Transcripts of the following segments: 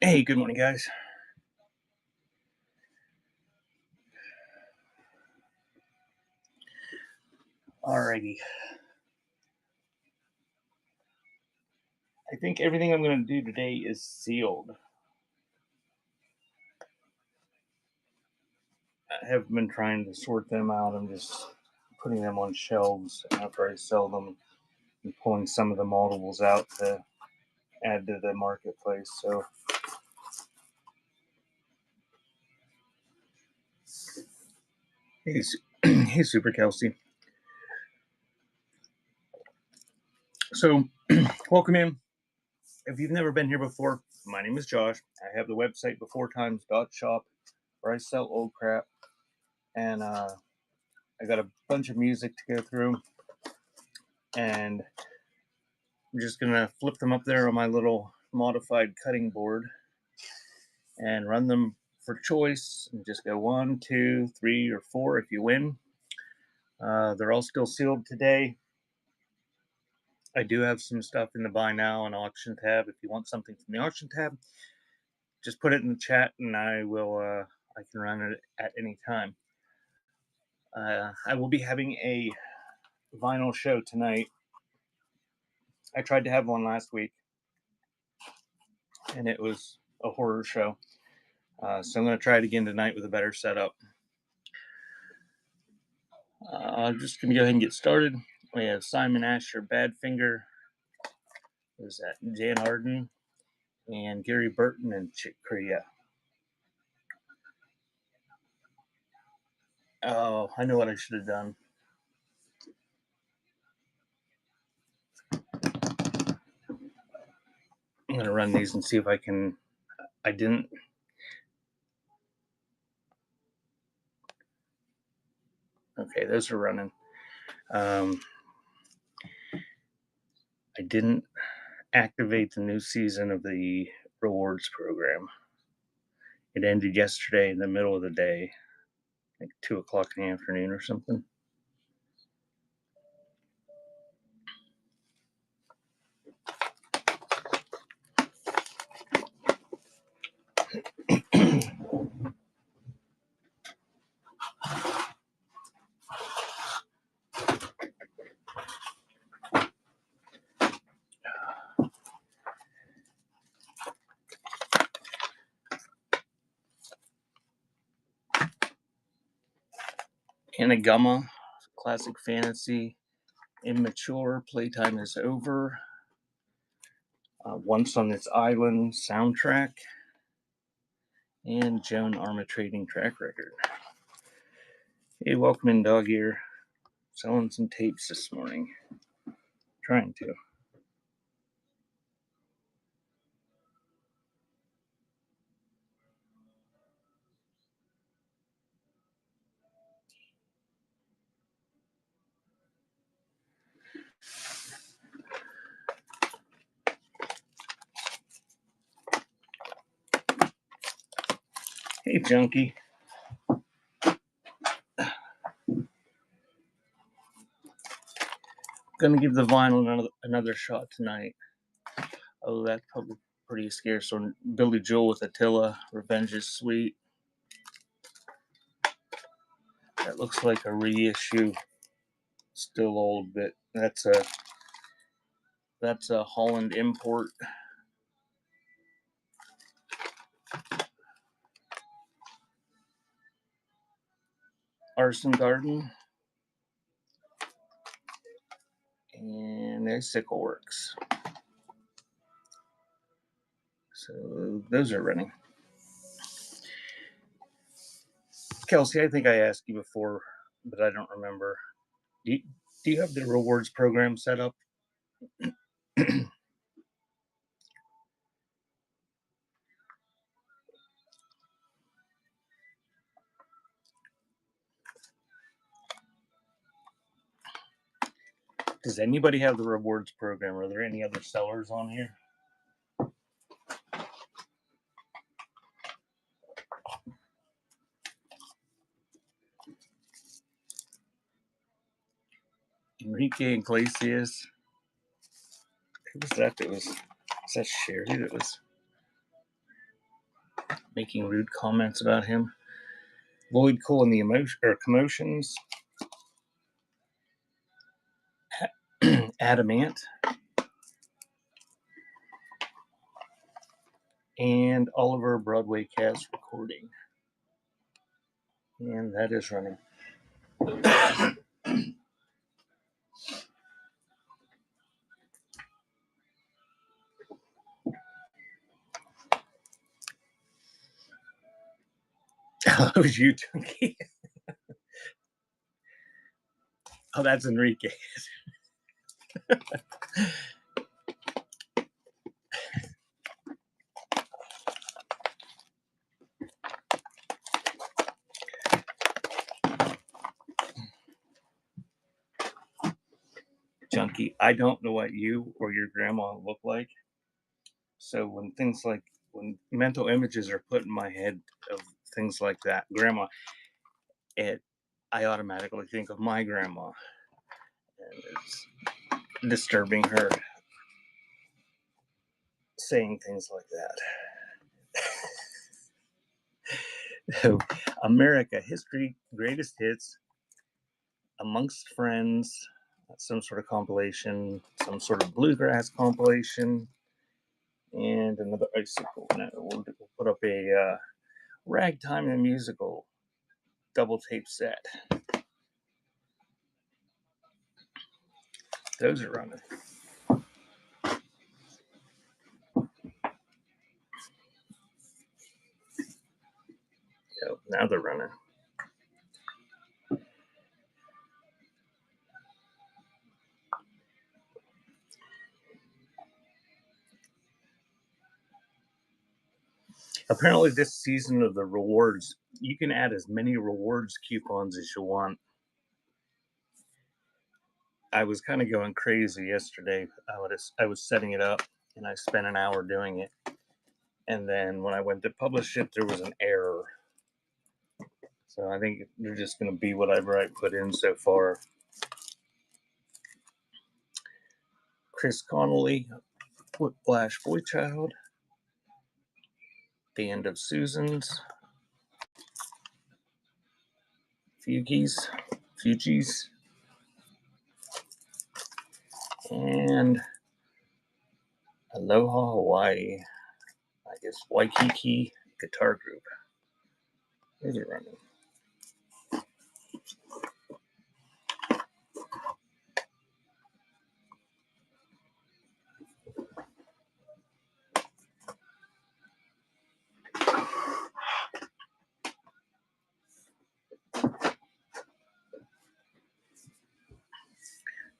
Hey, good morning, guys. Alrighty. I think everything I'm going to do today is sealed. I have been trying to sort them out. I'm just putting them on shelves after I sell them and pulling some of the multiples out to add to the marketplace. So, hey, hey Super Kelsey. So, welcome in. If you've never been here before, my name is Josh. I have the website beforetimes.shop where I sell old crap. And I got a bunch of music to go through. And I'm just gonna flip them up there on my little modified cutting board and run them for choice and just go 1, 2, 3, or 4 if you win. They're all still sealed today. I do have some stuff in the buy now and auction tab. If you want something from the auction tab, just put it in the chat and I can run it at any time. I will be having a vinyl show tonight. I tried to have one last week and it was a horror show. So I'm going to try it again tonight with a better setup. I'm just going to go ahead and get started. We have Simon Asher, Badfinger. There's that Jan Arden and Gary Burton and Chick Corea. Oh, I know what I should have done. I'm going to run these and see if I can. I didn't. Okay, those are running. I didn't activate the new season of the rewards program. It ended yesterday in the middle of the day, like 2 o'clock in the afternoon or something. Anagama, classic fantasy, immature, playtime is over. Once on This Island soundtrack, and Joan Armatrading track record. Hey, welcome in, Dog Ear. Selling some tapes this morning. Trying to. Hey, Junkie. Gonna give the vinyl another shot tonight. Oh, that's probably pretty scarce. So Billy Joel with Attila, Revenge is Sweet. That looks like a reissue. Still old, but that's a Holland import. Arson Garden. And there's Sickle Works. So those are running. Kelsey, I think I asked you before, but I don't remember. Do you have the rewards program set up? Does anybody have the rewards program? Are there any other sellers on here? Enrique Iglesias. Who was that? Is that Sherry? That was. making rude comments about him. Lloyd Cole and the Commotions. Adamant. And Oliver Broadway Cast Recording. And that is running. Oh, it was you, Tunky. Oh, that's Enrique. Junkie, I don't know what you or your grandma look like. So when mental images are put in my head of things like that, grandma, I automatically think of my grandma. And it's disturbing her saying things like that. So, America History Greatest Hits, Amongst Friends, some sort of compilation, some sort of bluegrass compilation, and another icicle. We'll put up a ragtime and musical double tape set. Those are running. So now they're running. Apparently, this season of the rewards, you can add as many rewards coupons as you want. I was kind of going crazy yesterday. I was setting it up, and I spent an hour doing it. And then when I went to publish it, there was an error. So I think they're just going to be whatever I put in so far. Chris Connolly, Whiplash Boychild, The End of Susan's, Fugees, and Aloha Hawaii. I guess Waikiki Guitar Group. Those are running.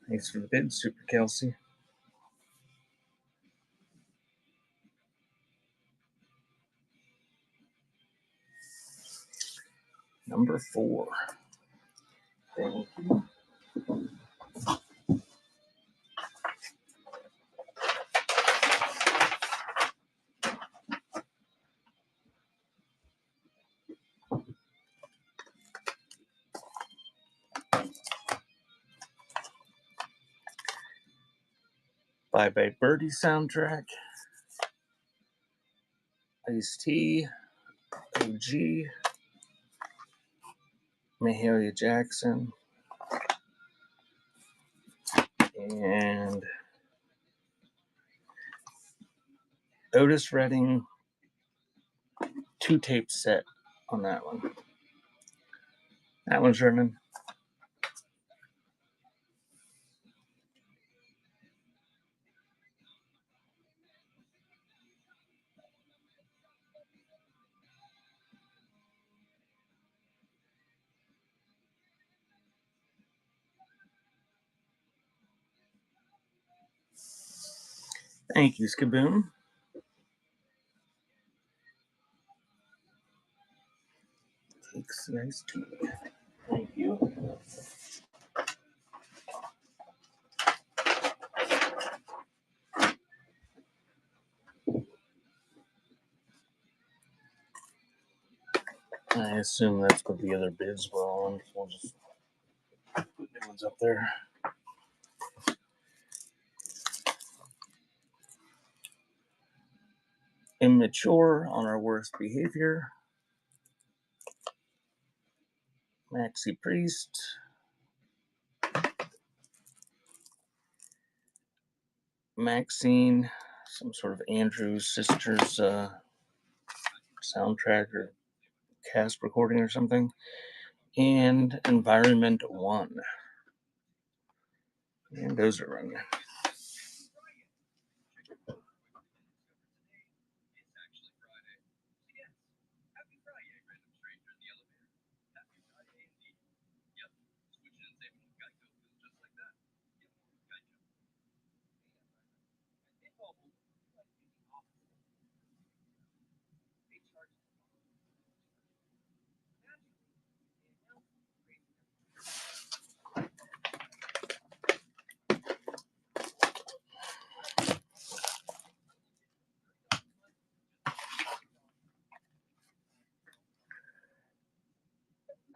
Thanks for the bid, Super Kelsey. Number 4. Thank you. Bye Bye Birdie soundtrack. Ice-T, OG, Mahalia Jackson, and Otis Redding, 2-tape set on that one. That one's running. Thank you, Skaboom. Takes nice tea. Thank you. I assume that's what the other bids were on. So we'll just put new ones up there. Immature, on our worst behavior. Maxi Priest. Maxine, some sort of Andrew's sister's soundtrack or cast recording or something. And Environment 1. And those are running.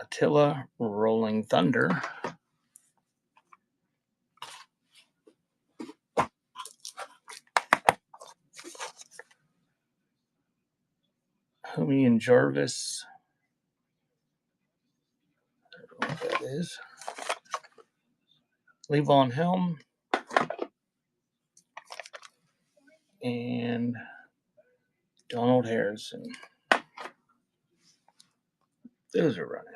Attila, Rolling Thunder. Homie and Jarvis. I don't know what that is. Levon Helm. And Donald Harrison. Those are running.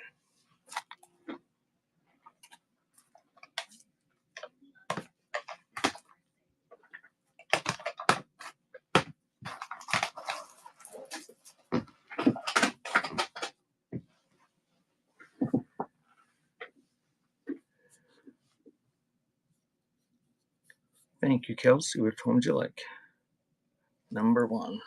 Thank you, Kelsey. Which one would you like? Number 1.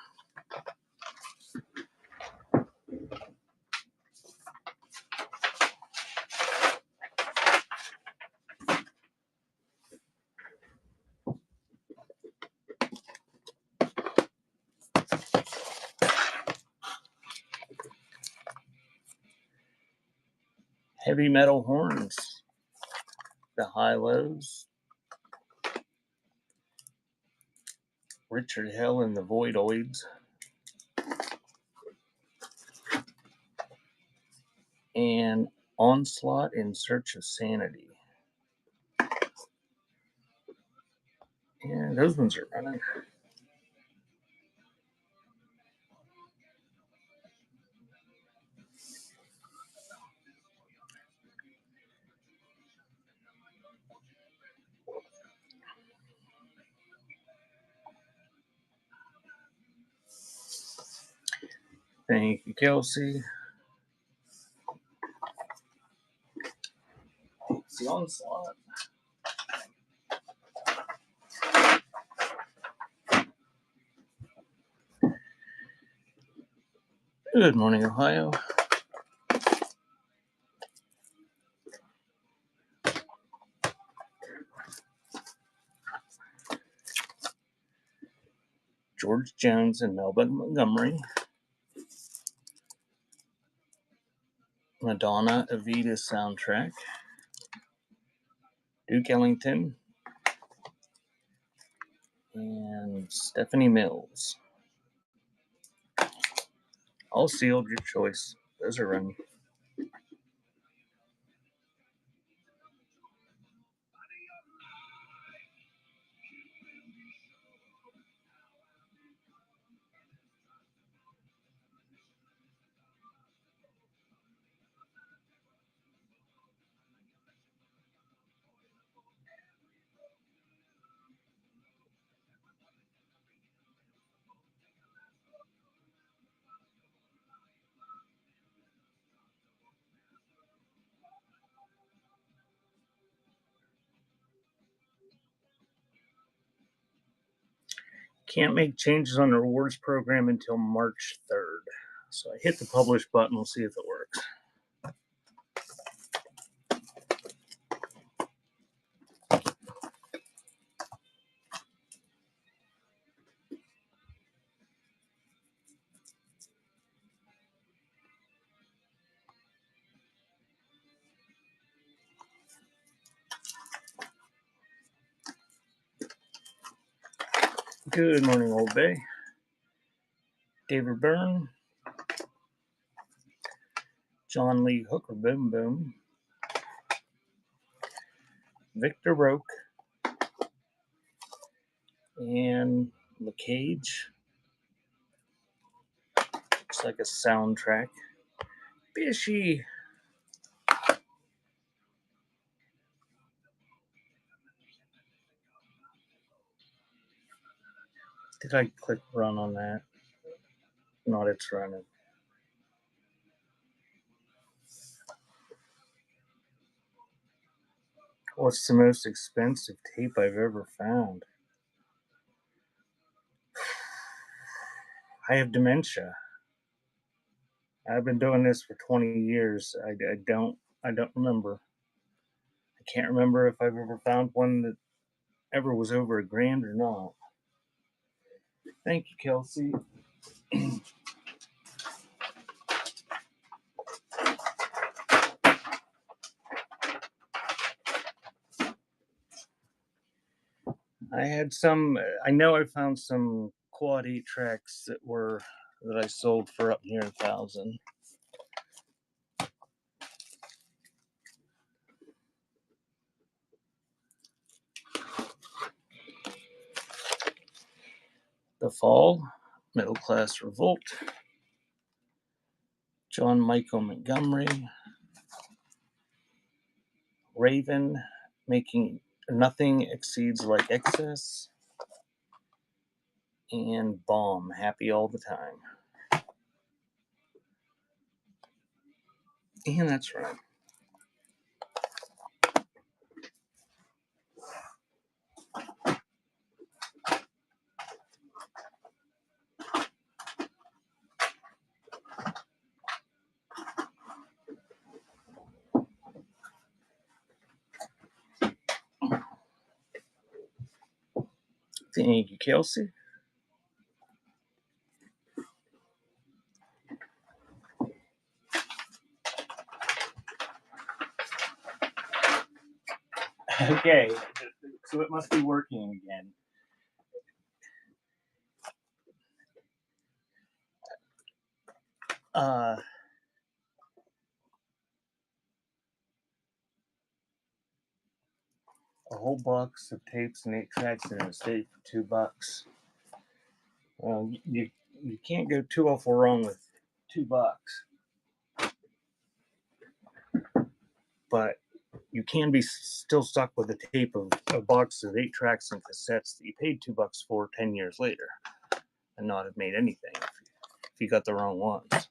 Heavy Metal Horns. The High Lows. Richard Hell and the Voidoids. And Onslaught in Search of Sanity. And those ones are running. Thank you, Kelsey. It's the Onslaught. Good morning, Ohio. George Jones and Melba Montgomery. Madonna Evita soundtrack. Duke Ellington. And Stephanie Mills. All sealed, your choice. Those are running. Can't make changes on the rewards program until March 3rd. So I hit the publish button. We'll see if it works. Good morning, Old Bay. David Byrne, John Lee Hooker Boom Boom, Victor Roque, and the Cage. Looks like a soundtrack. Fishy. Did I click run on that? Not, it's running. What's the most expensive tape I've ever found? I have dementia. I've been doing this for 20 years. I don't remember. I can't remember if I've ever found one that ever was over $1,000 or not. Thank you, Kelsey. I know I found some quad 8 tracks that I sold for up near 1,000. The Fall, Middle Class Revolt, John Michael Montgomery, Raven, Making Nothing Exceeds Like Excess, and Bomb, Happy All the Time. And that's right. Thank you, Kelsey. Okay, so it must be working again. A whole box of tapes and 8 tracks in a state for $2. Well, you can't go too awful wrong with $2, but you can be still stuck with a tape of a box of 8 tracks and cassettes that you paid $2 for 10 years later, and not have made anything if you got the wrong ones.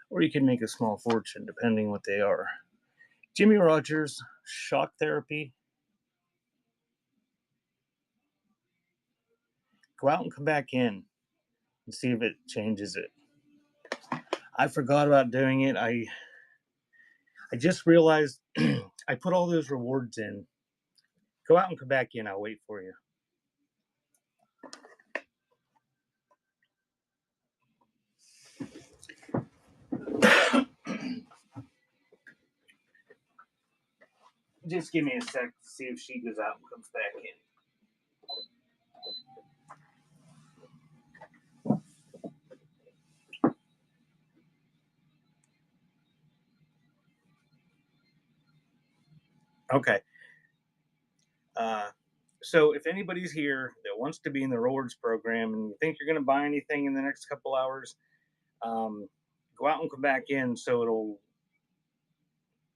Or you can make a small fortune, depending what they are. Jimmy Rogers, Shock Therapy. Go out and come back in and see if it changes it. I forgot about doing it. I just realized I put all those rewards in. Go out and come back in. I'll wait for you. Just give me a sec to see if she goes out and comes back in. Okay. So if anybody's here that wants to be in the rewards program and you think you're going to buy anything in the next couple hours, go out and come back in so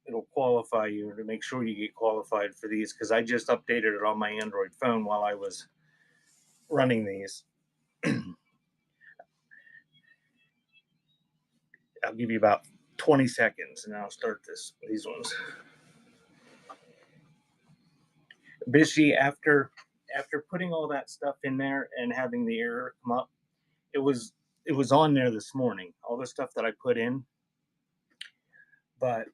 it'll qualify you to make sure you get qualified for these, because I just updated it on my Android phone while I was running these. I'll give you about 20 seconds and I'll start these ones. Bishy, after putting all that stuff in there and having the error come up, it was on there this morning, all the stuff that I put in, but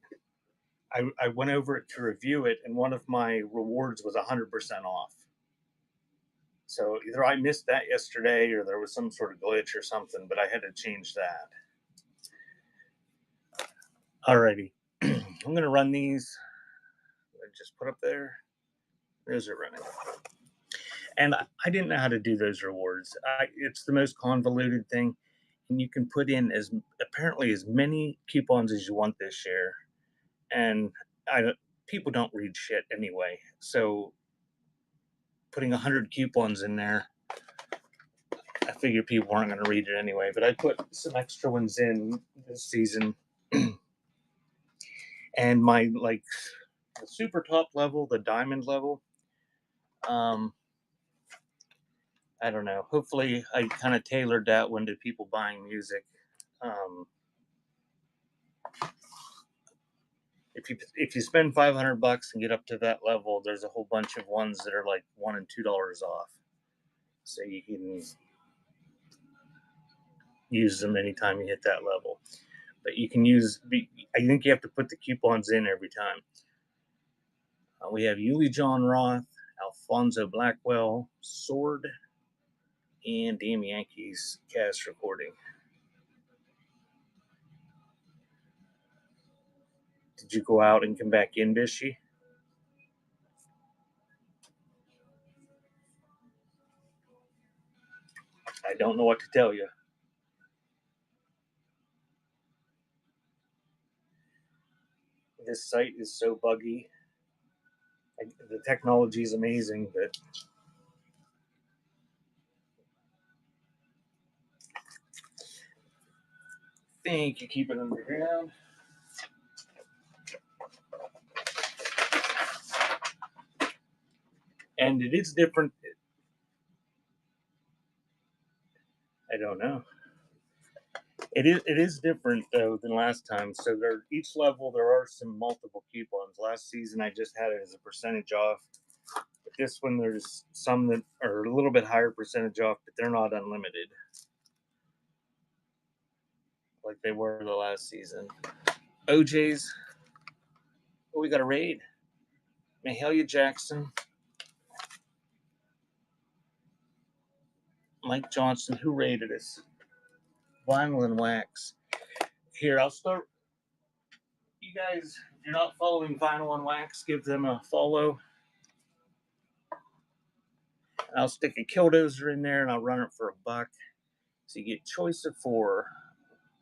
I went over it to review it, and one of my rewards was 100% off. So either I missed that yesterday or there was some sort of glitch or something, but I had to change that. Alrighty. I'm going to run these. Just put up there. Those are running. And I didn't know how to do those rewards. It's the most convoluted thing. and you can put in apparently as many coupons as you want this year. And I don't, people don't read shit anyway, so putting 100 coupons in there, I figure people aren't going to read it anyway. But I put some extra ones in this season, and my like the super top level, the diamond level. I don't know. Hopefully, I kind of tailored that one to people buying music. Um, if you spend $500 and get up to that level, there's a whole bunch of ones that are like $1 and $2 off, so you can use them anytime you hit that level. But you can use. I think you have to put the coupons in every time. We have Yulie John Roth, Alfonso Blackwell, Sword, and Damn Yankees cast recording. Did you go out and come back in, Bishy? I don't know what to tell you. This site is so buggy. The technology is amazing, but I think you keep it underground. And it is different. I don't know. It is different though than last time. So each level there are some multiple coupons. Last season I just had it as a percentage off. But this one there's some that are a little bit higher percentage off, but they're not unlimited like they were the last season. OJ's. Oh, we got a raid. Mahalia Jackson. Mike Johnson. Who raided us? Vinyl and Wax. Here, I'll start. You guys, if you're not following Vinyl and Wax, give them a follow. I'll stick a Killdozer in there and I'll run it for $1. So you get choice of 4.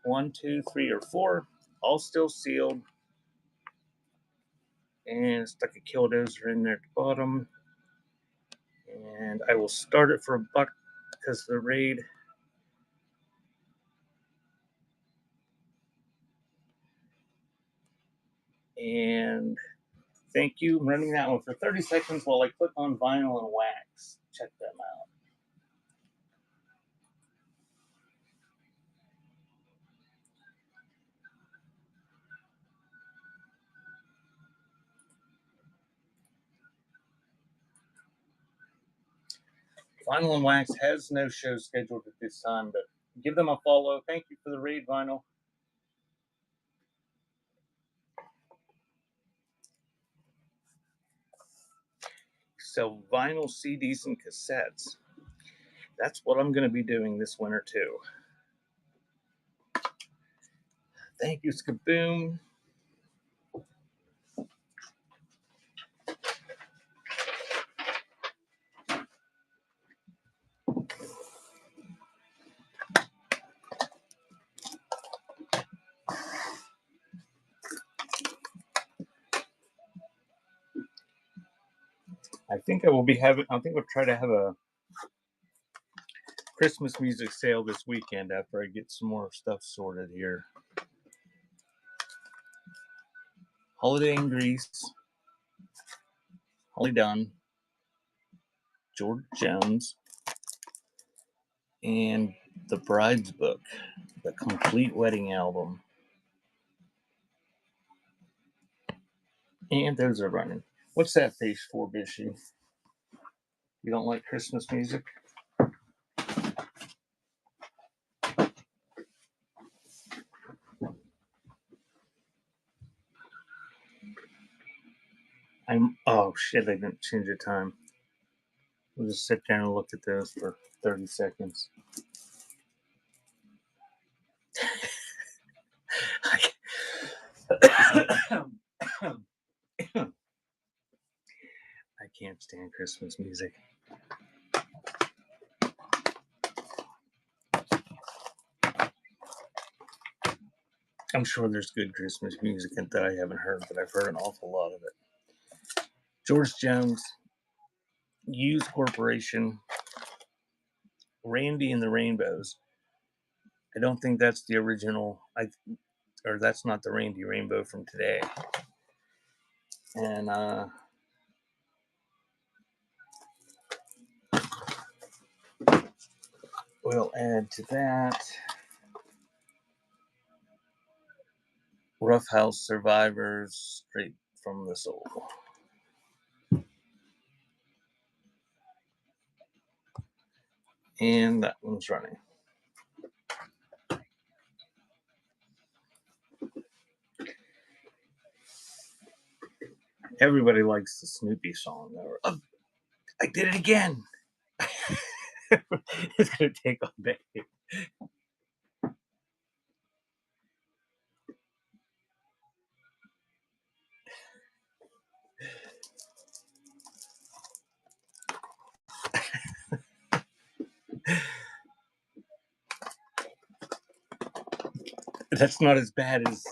1, 2, 3, or 4. All still sealed. And stuck a Killdozer in there at the bottom. And I will start it for $1 because the raid. And thank you. I'm running that one for 30 seconds while I click on Vinyl and Wax. Check them out. Vinyl and Wax has no show scheduled at this time, but give them a follow. Thank you for the raid, Vinyl. Sell vinyl CDs and cassettes. That's what I'm going to be doing this winter too. Thank you, Skaboom. I think we'll try to have a Christmas music sale this weekend after I get some more stuff sorted here. Holiday in Greece. Holly Dunn. George Jones. And The Bride's Book. The complete wedding album. And those are running. What's that face for, Bishy? You don't like Christmas music? Oh shit, I didn't change the time. We'll just sit down and look at those for 30 seconds. I can't stand Christmas music. I'm sure there's good Christmas music that I haven't heard, but I've heard an awful lot of it. George Jones, Hughes Corporation, Randy and the Rainbows. I don't think that's the original. Or that's not the Randy Rainbow from today. And we'll add to that Rough House Survivors, Straight from the Soul. And that one's running. Everybody likes the Snoopy song. Oh, I did it again. It's going to take all day. That's not as bad as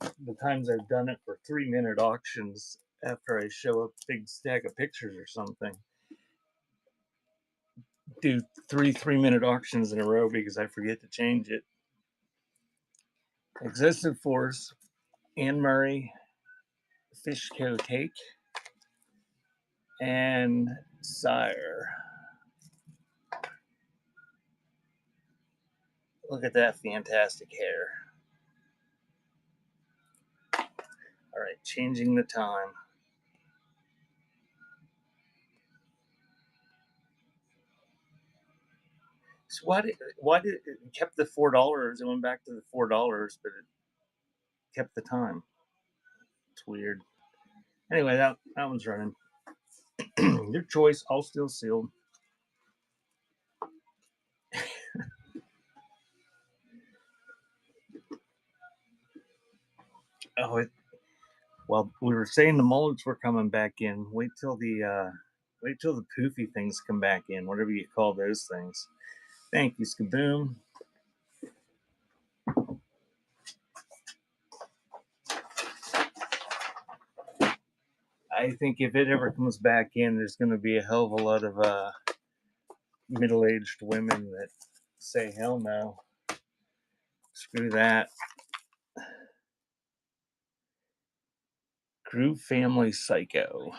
the times I've done it for 3-minute auctions after I show a big stack of pictures or something. Do 3-minute auctions in a row because I forget to change it. Excessive Force, Anne Murray, Fishco Take, and Sire. Look at that fantastic hair. All right, changing the time. So why did it kept the $4? It went back to the $4, but it kept the time. It's weird. Anyway, that one's running. Your choice. All still sealed. Oh, well, we were saying the mullets were coming back in. Wait till the poofy things come back in, whatever you call those things. Thank you, Skaboom. I think if it ever comes back in, there's going to be a hell of a lot of middle-aged women that say, hell no. Screw that. Groove Family Psycho.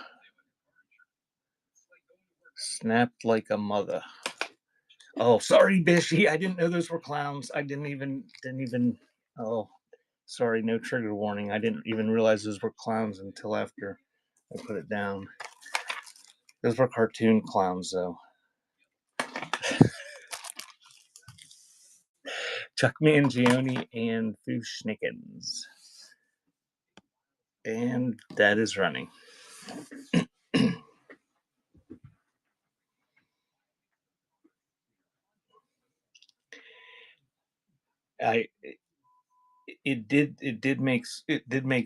Snapped like a mother. Oh, sorry, Bishy. I didn't know those were clowns. I didn't even. Oh, sorry. No trigger warning. I didn't even realize those were clowns until after I put it down. Those were cartoon clowns, though. Chuck Mangione and Foo Schnickens. And that is running. It did make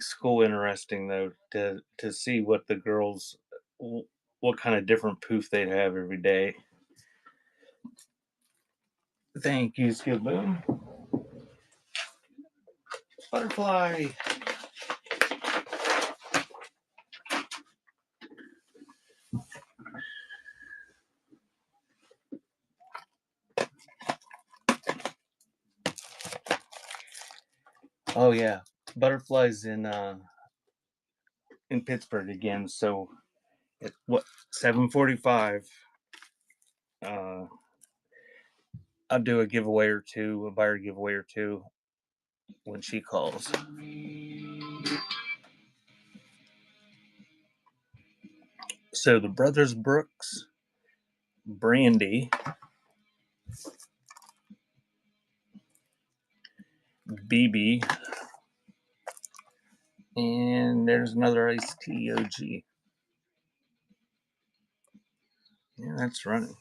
school interesting though to see what the girls, what kind of different poof they'd have every day. Thank you, Skiboom. Butterfly. Oh yeah, Butterfly's in Pittsburgh again. So at what 7:45? I'll do a giveaway or two, a buyer giveaway or two when she calls. So the Brothers Brooks, Brandy, BB, and there's another iced tea OG. Yeah, that's running.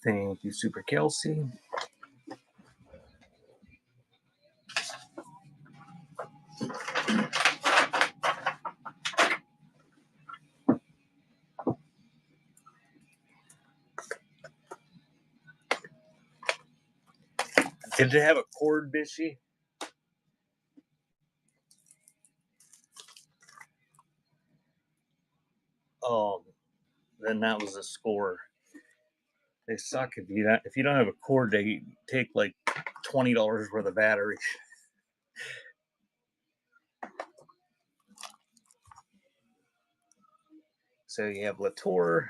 Thank you, Super Kelsey. Did it have a cord, Bishy? Then that was a score. They suck if you don't have a cord. They take like $20 worth of battery. So you have Latour,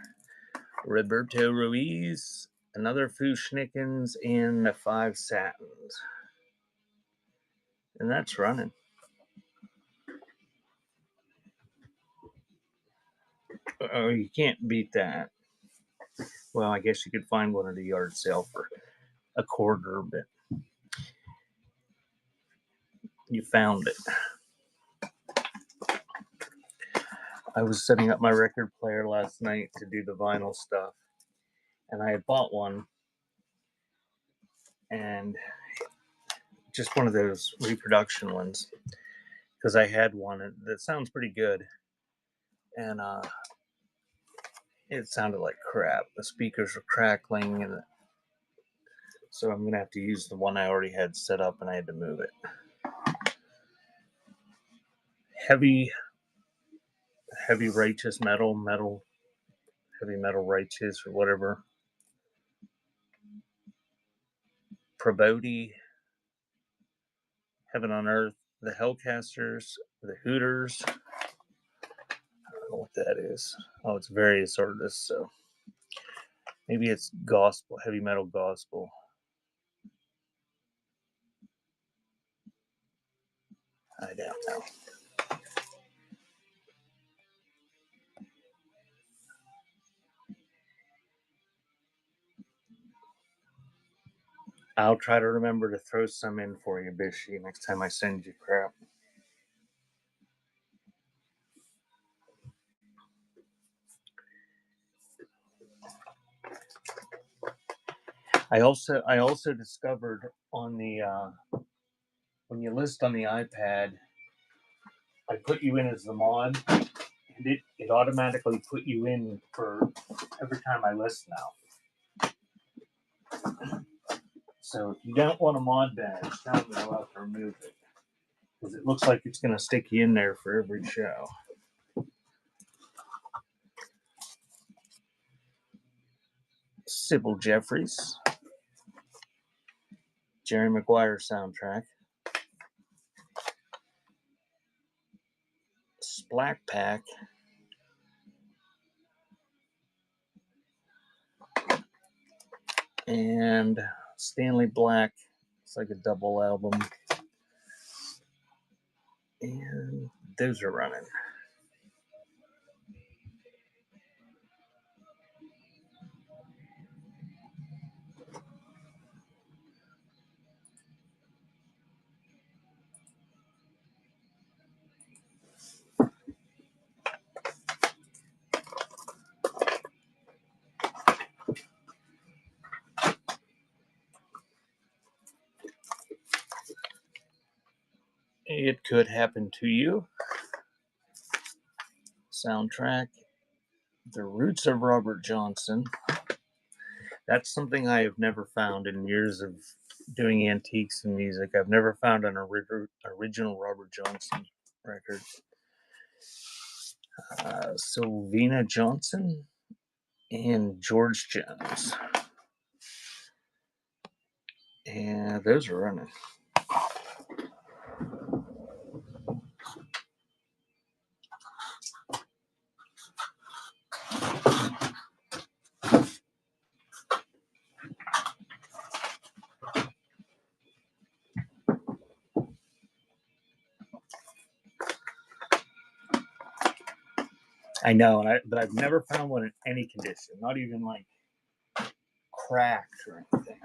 Roberto Ruiz, another Fushnikins, and the 5 Satins. And that's running. Oh, you can't beat that. Well, I guess you could find one at a yard sale for a quarter, but you found it. I was setting up my record player last night to do the vinyl stuff, and I had bought one, and just one of those reproduction ones, because I had one that sounds pretty good, and it sounded like crap. The speakers were crackling, and so I'm gonna have to use the one I already had set up, and I had to move it. Heavy righteous metal, heavy metal righteous, or whatever. Probody, Heaven on Earth, the Hellcasters, the Hooters. I don't know what that is. Oh, it's various artists, so maybe it's gospel, heavy metal gospel. I don't know. I'll try to remember to throw some in for you, Bishy, next time I send you crap. I also discovered on the when you list on the iPad, I put you in as the mod, and it automatically put you in for every time I list now. So if you don't want a mod badge, tell me, I'll have to remove it, because it looks like it's going to stick you in there for every show. Sybil Jeffries, Jerry Maguire soundtrack, Splack Pack, and Stanley Black. It's like a double album, and those are running. It Could Happen to You soundtrack, The Roots of Robert Johnson. That's something I have never found in years of doing antiques and music. I've never found an original Robert Johnson record. Sylvina Johnson and George Jones. And those are running. I know, but I've never found one in any condition, not even like cracked or anything.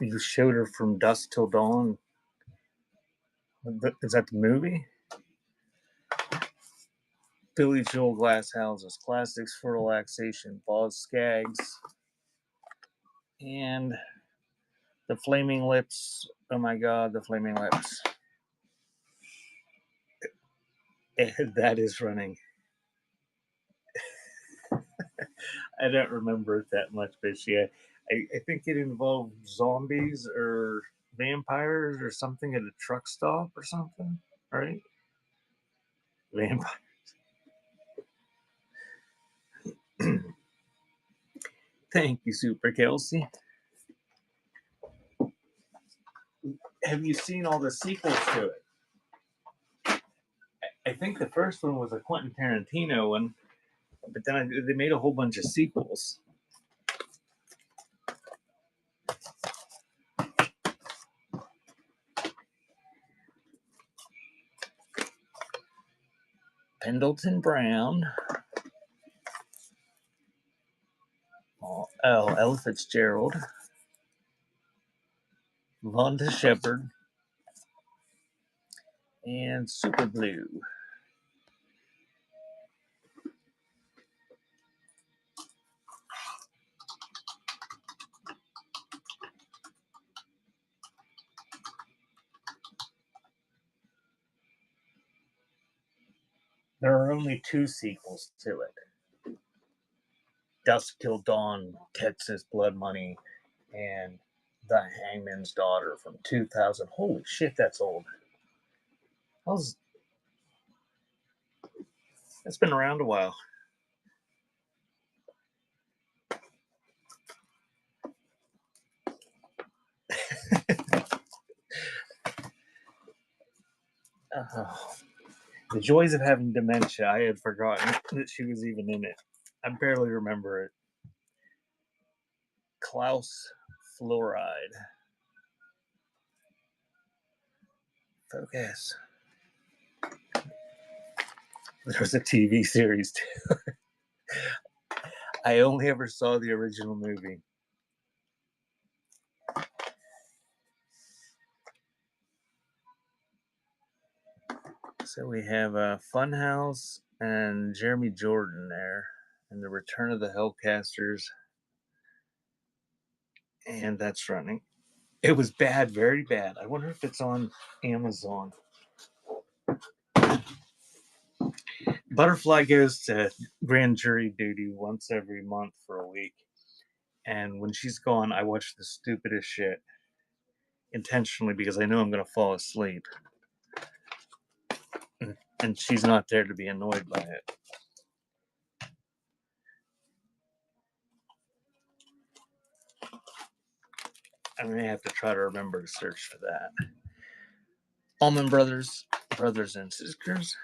You showed her From Dusk Till Dawn. Is that the movie? Billy Joel Glass Houses, Classics for Relaxation, Boz Scaggs, and the Flaming Lips. Oh my God, the Flaming Lips. That is running. I don't remember it that much, but yeah, I think it involved zombies or vampires or something at a truck stop or something, right? Vampire. Thank you, Super Kelsey. Have you seen all the sequels to it? I think the first one was a Quentin Tarantino one, but then they made a whole bunch of sequels. Pendleton Brown. Oh, Ella Fitzgerald. Vonda Shepard. And Super Blue. There are only 2 sequels to it. Dusk Till Dawn, Texas Blood Money, and The Hangman's Daughter from 2000. Holy shit, that's old. It's been around a while. The joys of having dementia. I had forgotten that she was even in it. I barely remember it. Klaus Fluoride. Focus. There was a TV series too. I only ever saw the original movie. So we have Funhouse and Jeremy Jordan there, and The Return of the Hellcasters, and that's running. It was bad, very bad. I wonder if it's on Amazon. Butterfly goes to grand jury duty once every month for a week, and when she's gone, I watch the stupidest shit intentionally because I know I'm going to fall asleep, and she's not there to be annoyed by it. I may have to try to remember to search for that. Allman Brothers, Brothers and Sisters.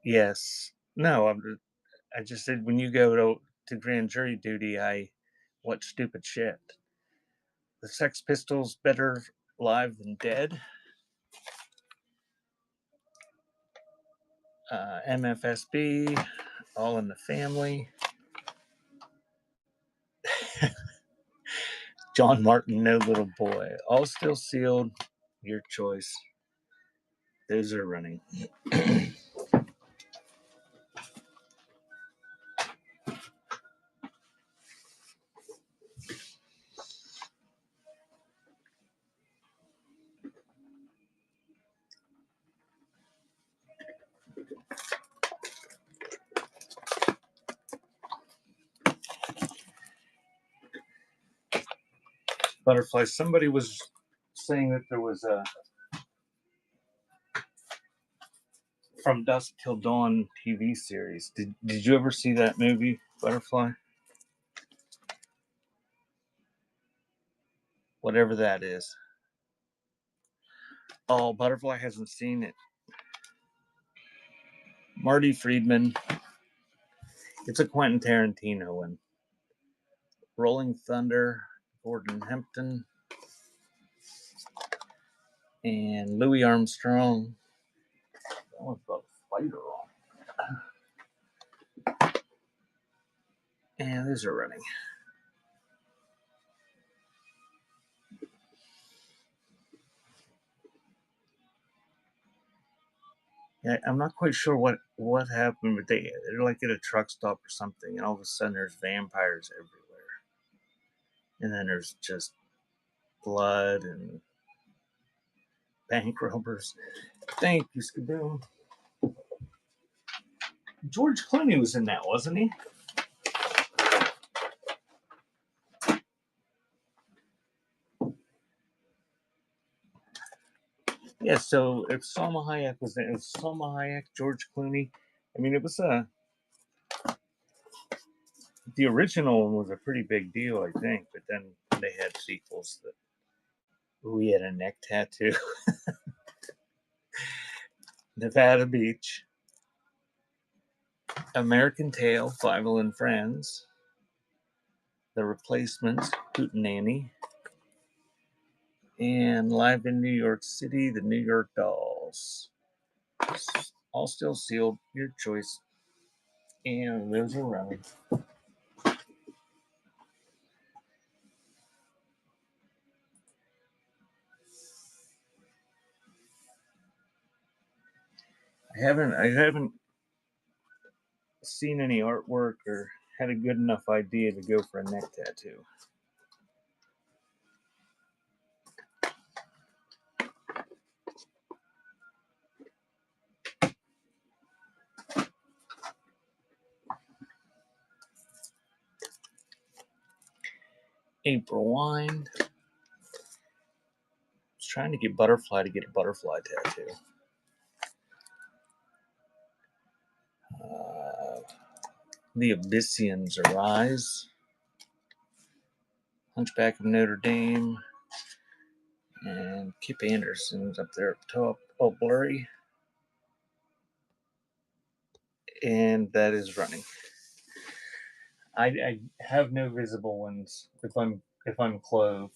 Yes. No, I just said when you go to grand jury duty, I watch stupid shit. The Sex Pistols, Better Live Than Dead. MFSB, All in the Family. John Martin, No Little Boy. All Still Sealed, your choice. Those are running. Butterfly. Somebody was saying that there was a From Dusk Till Dawn TV series. Did you ever see that movie, Butterfly? Whatever that is. Oh, Butterfly hasn't seen it. Marty Friedman. It's a Quentin Tarantino one. Rolling Thunder, Gordon Hempton, and Louis Armstrong. That one's about a fighter. And these are running. Yeah, I'm not quite sure what happened, but they're like at a truck stop or something, and all of a sudden there's vampires everywhere, and then there's just blood and bank robbers. Thank you, Skidoo. George Clooney was in that, wasn't he? Yeah, so if Salma Hayek was there, it was Salma Hayek, George Clooney. I mean, it was the original one was a pretty big deal, I think, but then they had sequels that we had a neck tattoo. Nevada Beach, American Tail, Fievel and Friends, The Replacements, Hootenanny, and live in New York City, the New York Dolls. All still sealed, your choice. And those are running. I haven't seen any artwork or had a good enough idea to go for a neck tattoo. April Wine. I was trying to get Butterfly to get a butterfly tattoo. The Abyssians Arise. Hunchback of Notre Dame. And Kip Anderson's up there at the top, all blurry. And that is running. I have no visible ones if I'm clothed.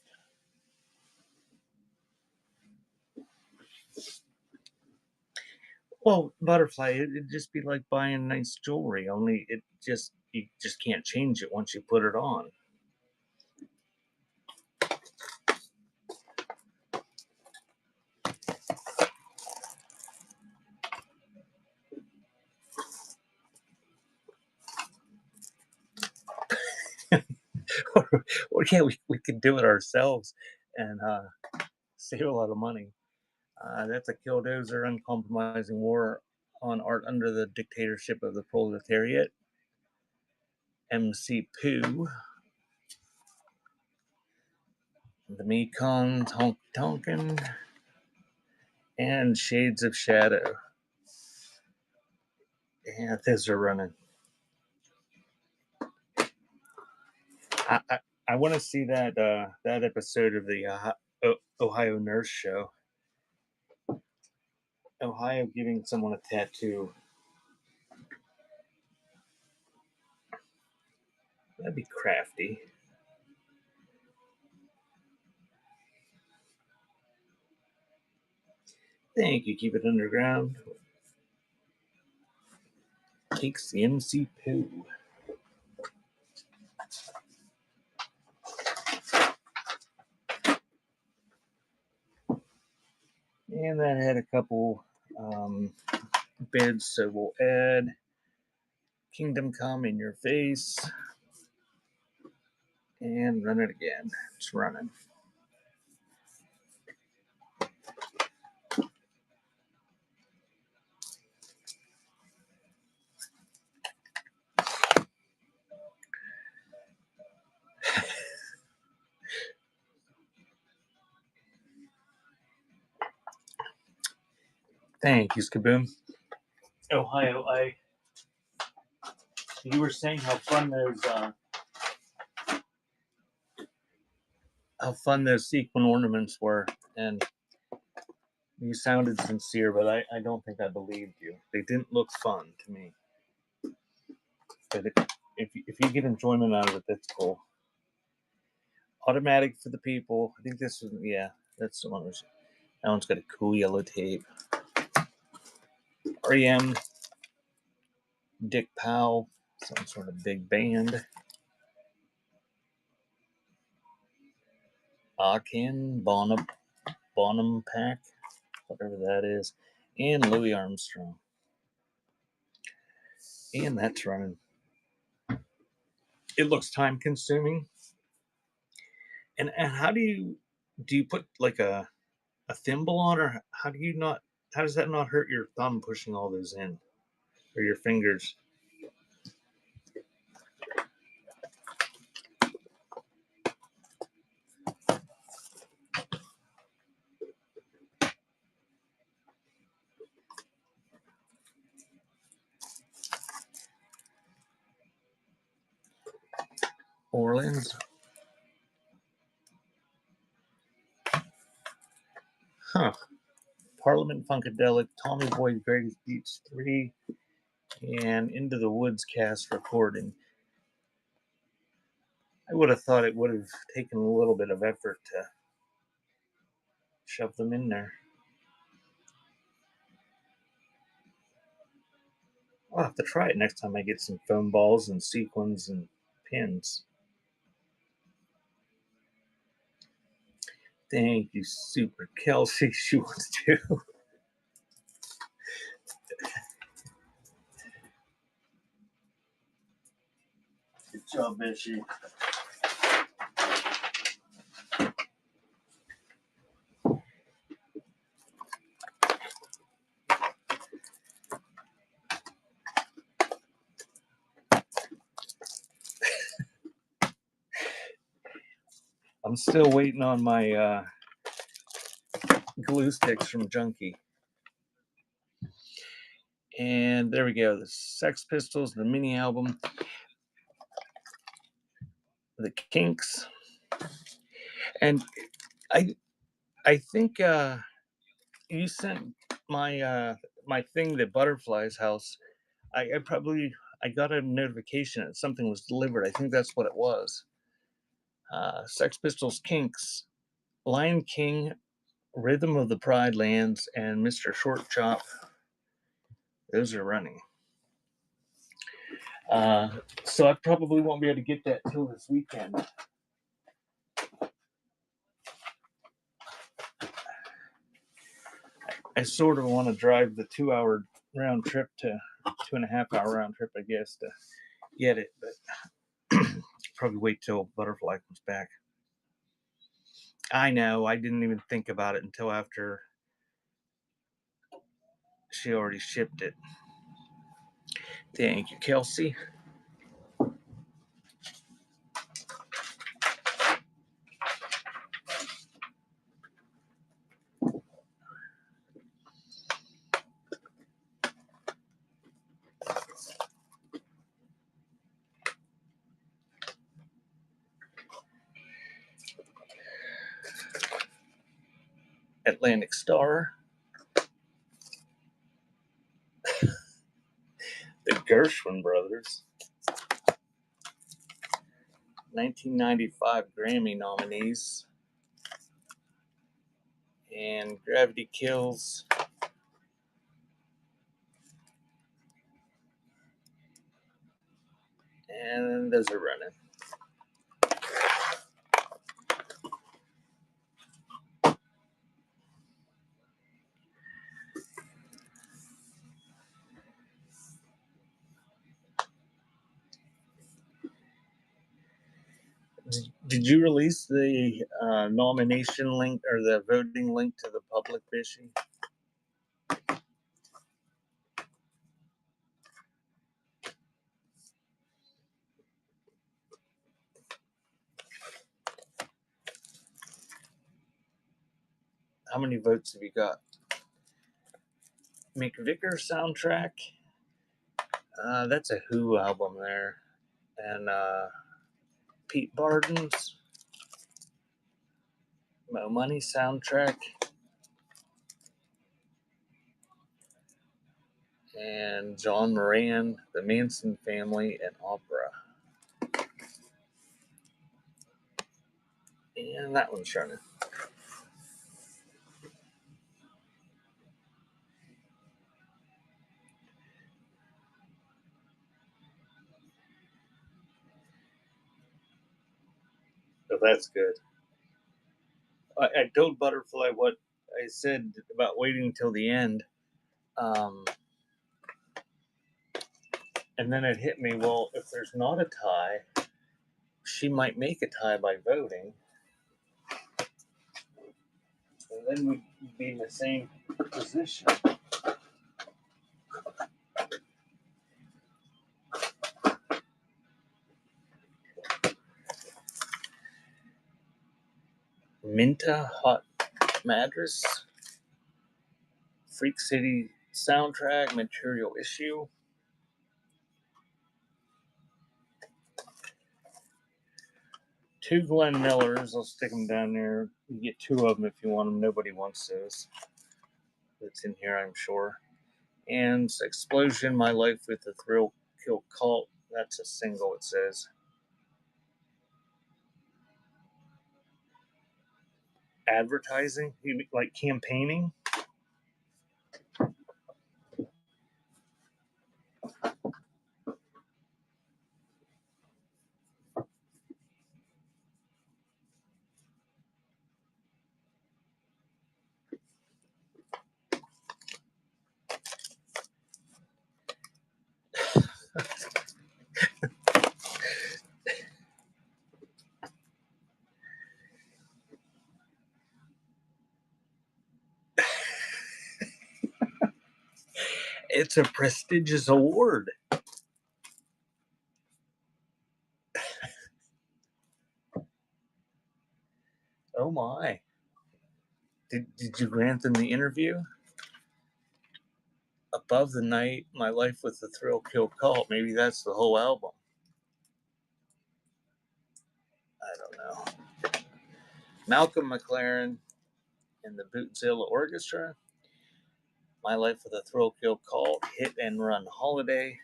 Well, butterfly, it'd just be like buying nice jewelry, only you just can't change it once you put it on. Or yeah, we could do it ourselves and save a lot of money. That's a Killdozer, uncompromising war on art under the dictatorship of the proletariat. MC Pooh, the Mekong Tonkin, and Shades of Shadow. Yeah, those are running. I want to see that episode of the Ohio Nurse Show. Ohio giving someone a tattoo. That'd be crafty. Thank you. Keep it underground. Takes the MC Pooh. And that had a couple bids, so we'll add Kingdom Come in Your Face and run it again. It's running. Thank you, Skaboom. Ohio, you were saying how fun those sequin ornaments were, and you sounded sincere, but I don't think I believed you. They didn't look fun to me. But if you get enjoyment out of it, that's cool. Automatic for the people. I think this is, yeah, that's the one. That one's got a cool yellow tape. REM, Dick Powell, some sort of big band. Akin, Bonham Pack, whatever that is, and Louis Armstrong. And that's running. It looks time consuming. And how do you put like a thimble on, or how does that not hurt your thumb pushing all those in, or your fingers? Orleans. Huh. Parliament Funkadelic, Tommy Boy's Greatest Beats 3, and Into the Woods cast recording. I would have thought it would have taken a little bit of effort to shove them in there. I'll have to try it next time I get some foam balls and sequins and pins. Thank you, Super Kelsey. She wants to. Good job, Bishy. I'm still waiting on my glue sticks from Junkie. And there we go. The Sex Pistols, the mini album, the Kinks, and I think you sent my my thing to Butterfly's house. I got a notification that something was delivered. I think that's what it was. Sex Pistols, Kinks, Lion King, Rhythm of the Pride Lands, and Mr. Short Chop. Those are running. So I probably won't be able to get that till this weekend. I sort of want to drive the 2-hour round trip to 2.5-hour round trip, I guess, to get it, but probably wait till Butterfly comes back. I know, I didn't even think about it until after she already shipped it. Thank you, Kelsey. Atlantic Star. The Gershwin Brothers. 1995 Grammy nominees. And Gravity Kills. And those are running. Did you release the nomination link or the voting link to the public, Bishy? How many votes have you got? Mick Vicker soundtrack. That's a Who album there. And Pete Barden's Mo Money soundtrack. And John Moran, The Manson Family, and Opera. And that one's running. So that's good. I told Butterfly what I said about waiting until the end. And then it hit me, well, if there's not a tie, she might make a tie by voting. And then we'd be in the same position. Minta Hot Madras. Freak City soundtrack, Material Issue. 2 Glenn Millers. I'll stick them down there. You get 2 of them if you want them. Nobody wants those. It's in here, I'm sure. And Explosion, My Life with the Thrill Kill Cult. That's a single, it says. Advertising? You mean like campaigning? It's a prestigious award. Oh my. Did you grant them the interview? Above the Night, My Life with the Thrill Kill Cult. Maybe that's the whole album. I don't know. Malcolm McLaren and the Bootzilla Orchestra. My Life with a Thrill Kill Cult. Hit and Run Holiday.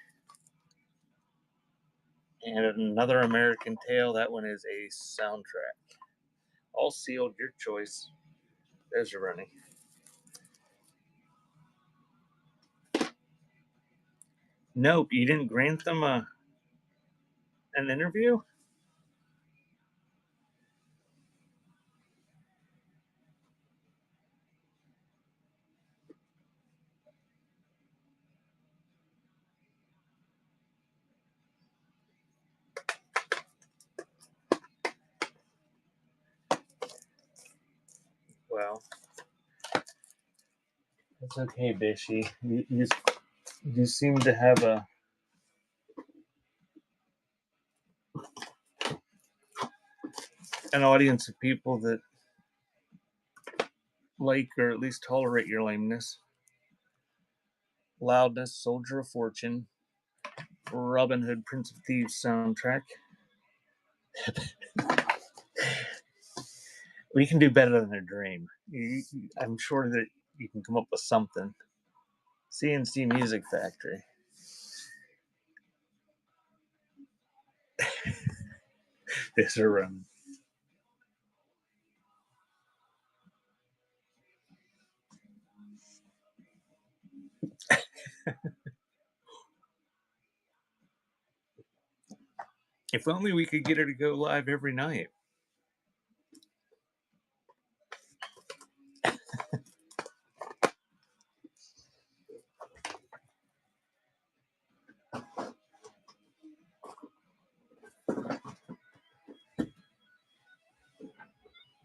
And Another American Tale. That one is a soundtrack. All sealed. Your choice. There's your running. Nope, you didn't grant them an interview? Well, it's okay, Bishy. You seem to have an audience of people that like or at least tolerate your lameness. Loudness, Soldier of Fortune, Robin Hood, Prince of Thieves soundtrack. We can do better than a dream. I'm sure that you can come up with something. CNC Music Factory. This are If only we could get her to go live every night.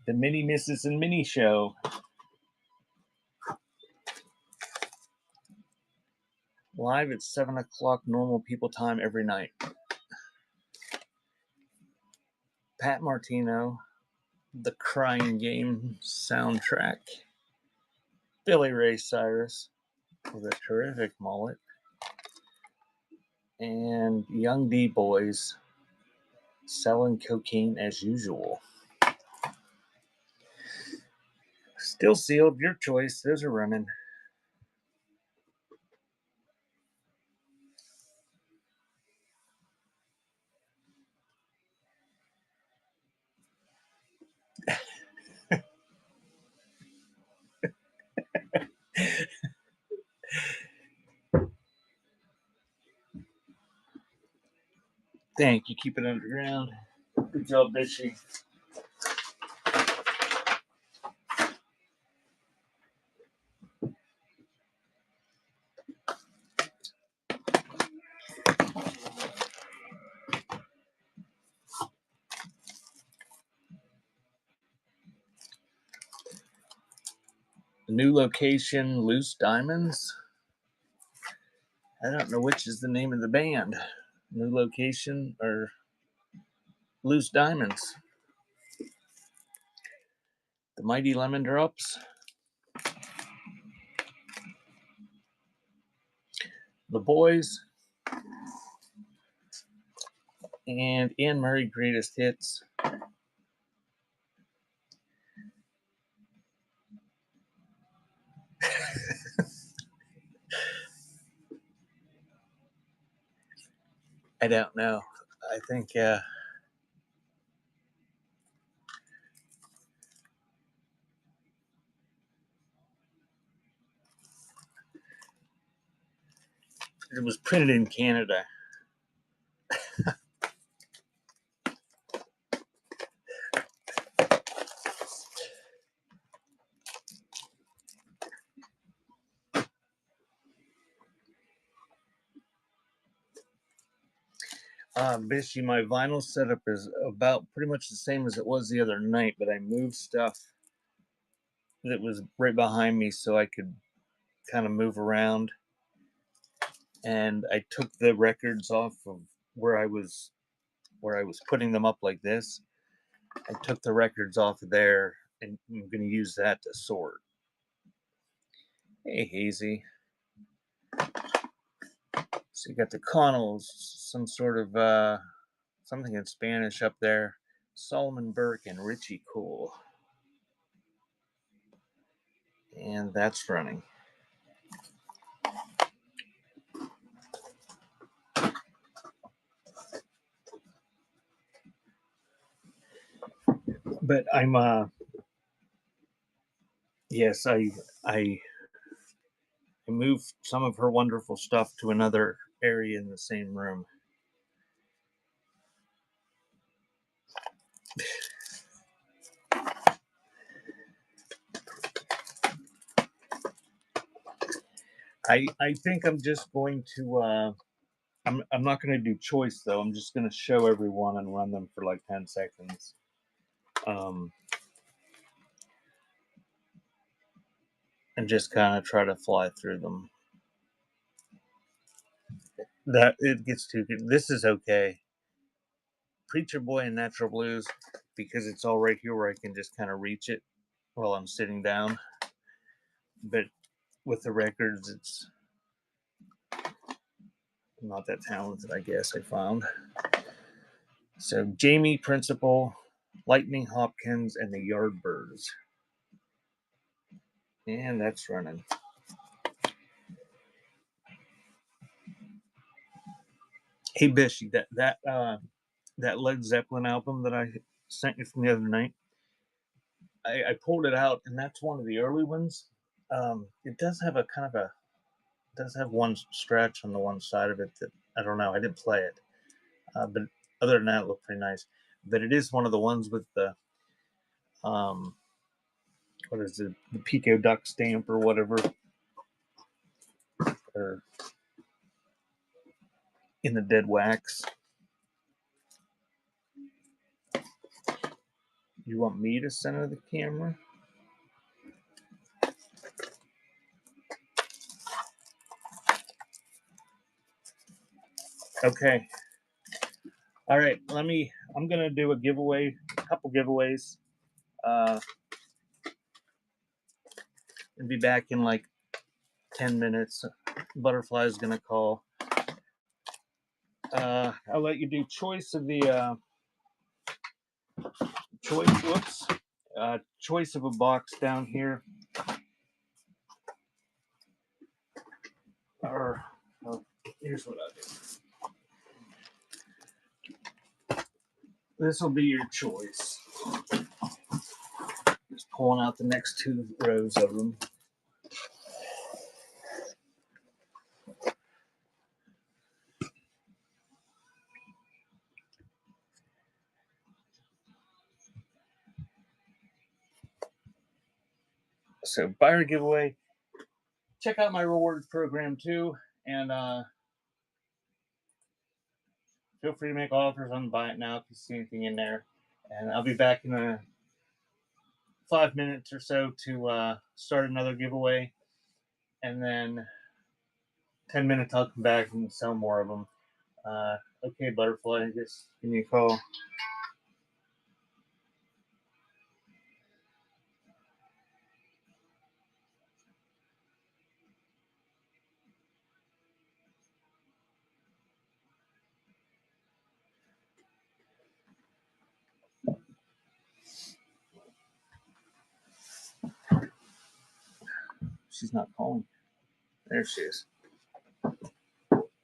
The Mini Misses and Mini Show. Live at 7 o'clock normal people time every night. Pat Martino, The Crying Game soundtrack. Billy Ray Cyrus with a terrific mullet. And Young D Boys, Selling Cocaine as Usual. Still sealed. Your choice. Those are running. Thank you. Keep it underground. Good job, Bitchy. New location, Loose Diamonds. I don't know which is the name of the band. New location or Loose Diamonds. The Mighty Lemon Drops. The Boys. And Anne Murray Greatest Hits. I don't know. I think it was printed in Canada. Bishy, my vinyl setup is about pretty much the same as it was the other night, but I moved stuff that was right behind me so I could kind of move around. And I took the records off of where I was putting them up like this. I took the records off of there, and I'm going to use that to sort. Hey, Hazy. So you got the Connells, some sort of something in Spanish up there. Solomon Burke and Richie Cool. And that's running. But I'm yes, I moved some of her wonderful stuff to another area in the same room. I think I'm just going to I'm not going to do choice though. I'm just going to show everyone and run them for like 10 seconds. And just kind of try to fly through them. That it gets too good. This is okay. Preacher Boy and Natural Blues, because it's all right here where I can just kind of reach it while I'm sitting down. But with the records, it's not that talented, I guess, I found. So Jamie Principal, Lightning Hopkins, and the Yardbirds. And that's running. Hey Bishy, that Led Zeppelin album that I sent you from the other night, I pulled it out, and that's one of the early ones. It does have one scratch on the one side of it that I don't know. I didn't play it, but other than that, it looked pretty nice. But it is one of the ones with the what is it, the Pico Duck stamp or whatever, or in the dead wax. You want me to center the camera? Okay. All right. I'm gonna do a couple giveaways, and be back in like 10 minutes. Butterfly's gonna call. I'll let you do choice of the choice of a box down here. Or here's what I'll do. This will be your choice. Just pulling out the next 2 rows of them. So buyer giveaway. Check out my rewards program too, and feel free to make offers on buy it now if you see anything in there. And I'll be back in 5 minutes or so to start another giveaway, and then 10 minutes I'll come back and sell more of them. Okay, Butterfly, just give me a call. She's not calling. There she is. Hello.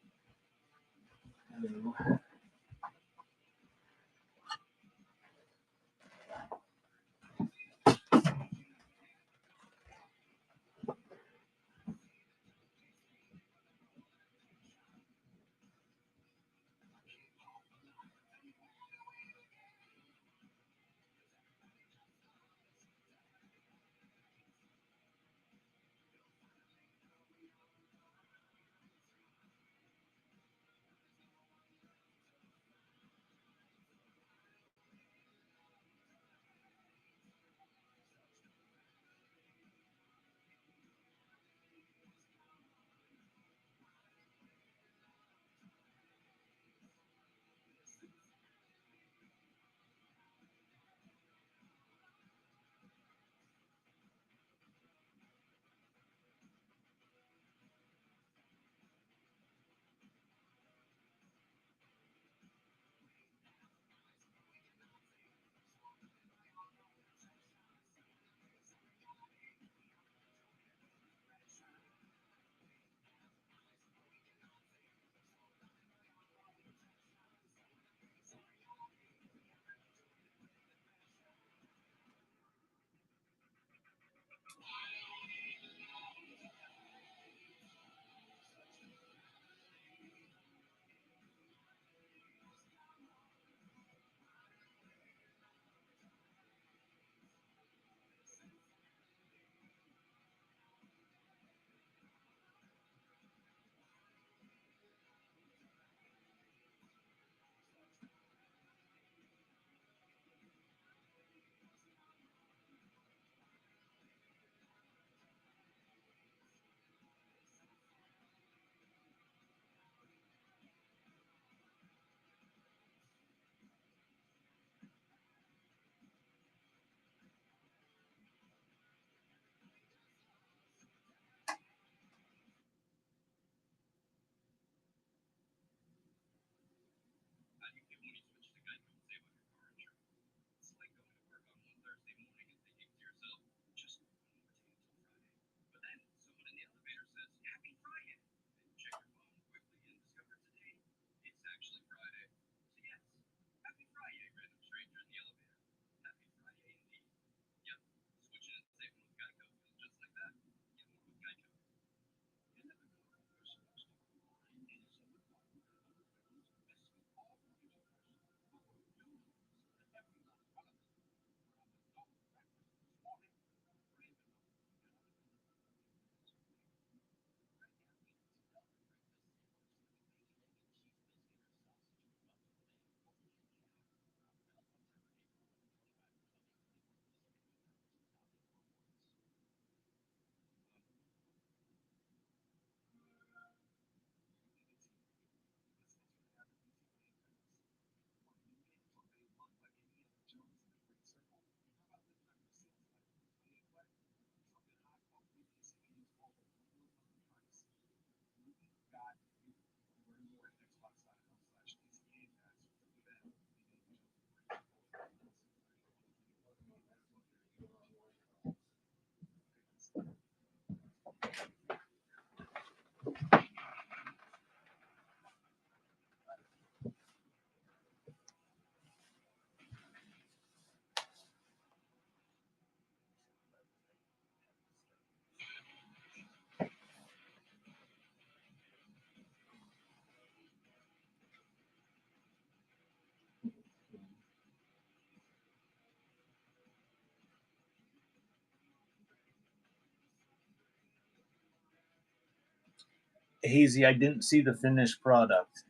Hazy, I didn't see the finished product.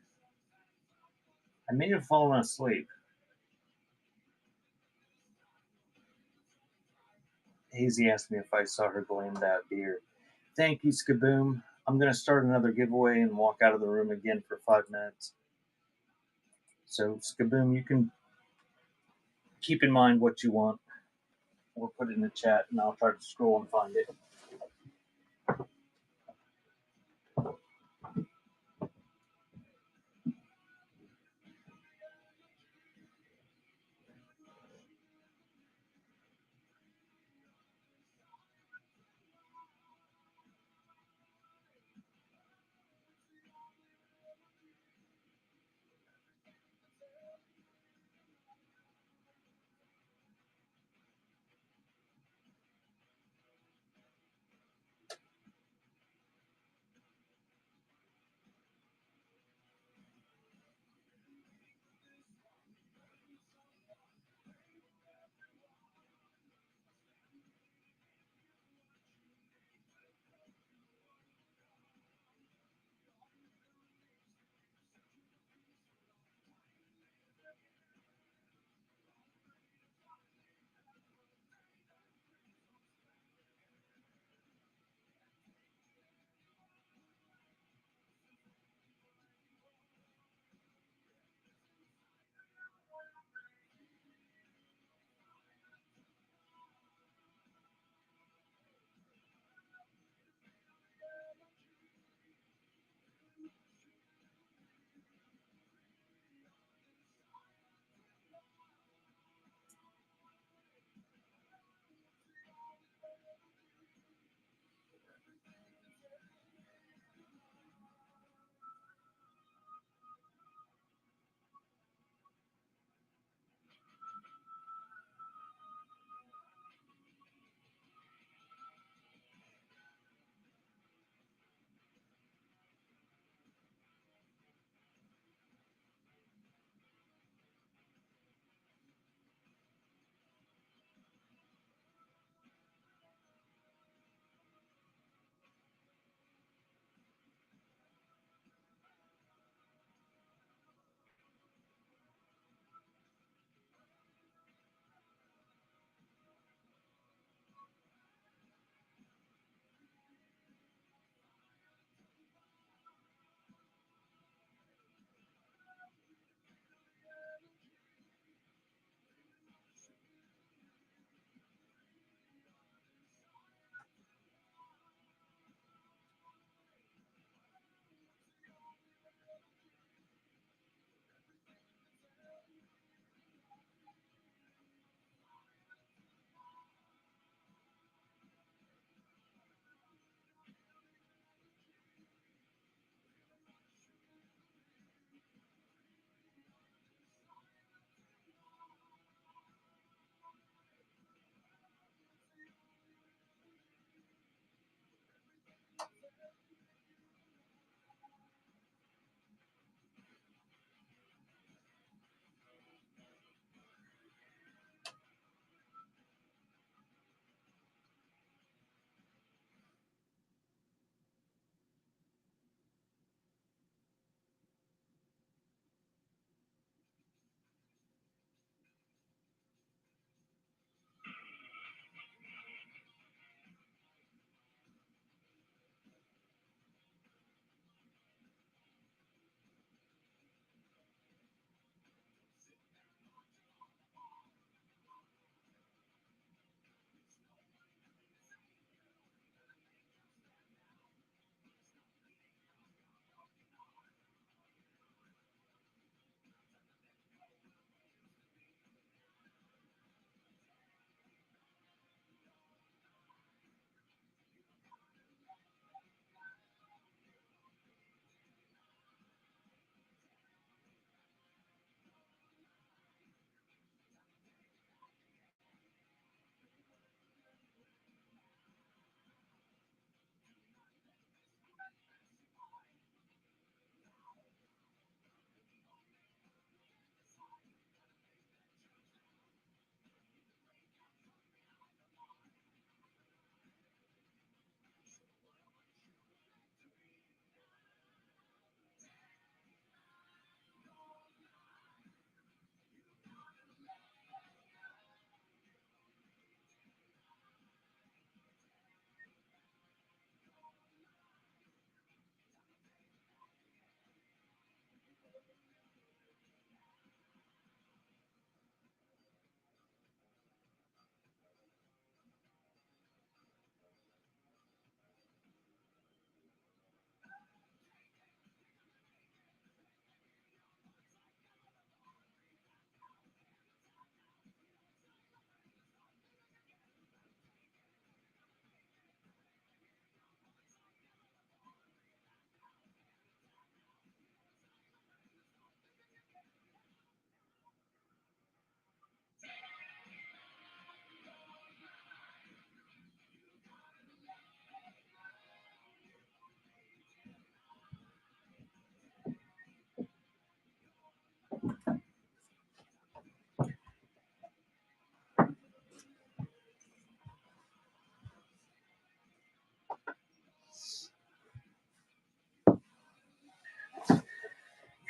I may have fallen asleep. Hazy asked me if I saw her blame that beer. Thank you, Skaboom. I'm going to start another giveaway and walk out of the room again for 5 minutes. So, Skaboom, you can keep in mind what you want, or put it in the chat, and I'll try to scroll and find it.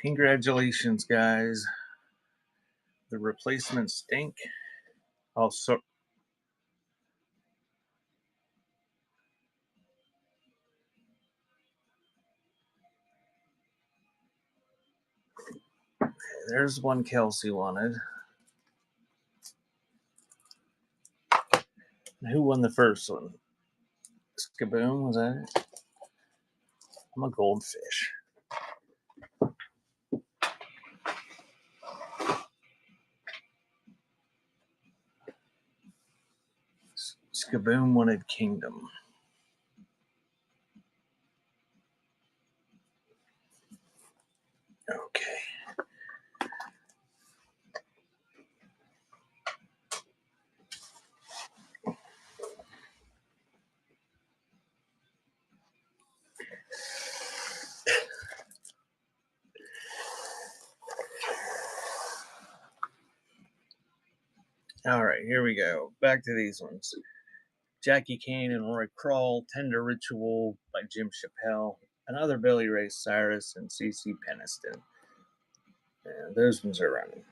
Congratulations, guys. The replacements stink. Also, there's one Kelsey wanted. Who won the first one? Skaboom, was that it? I'm a goldfish. Skaboom wanted Kingdom. Okay. All right, here we go. Back to these ones. Jackie Kane and Roy Kroll, Tender Ritual by Jim Chappelle, another Billy Ray Cyrus and CeCe Peniston. And those ones are running.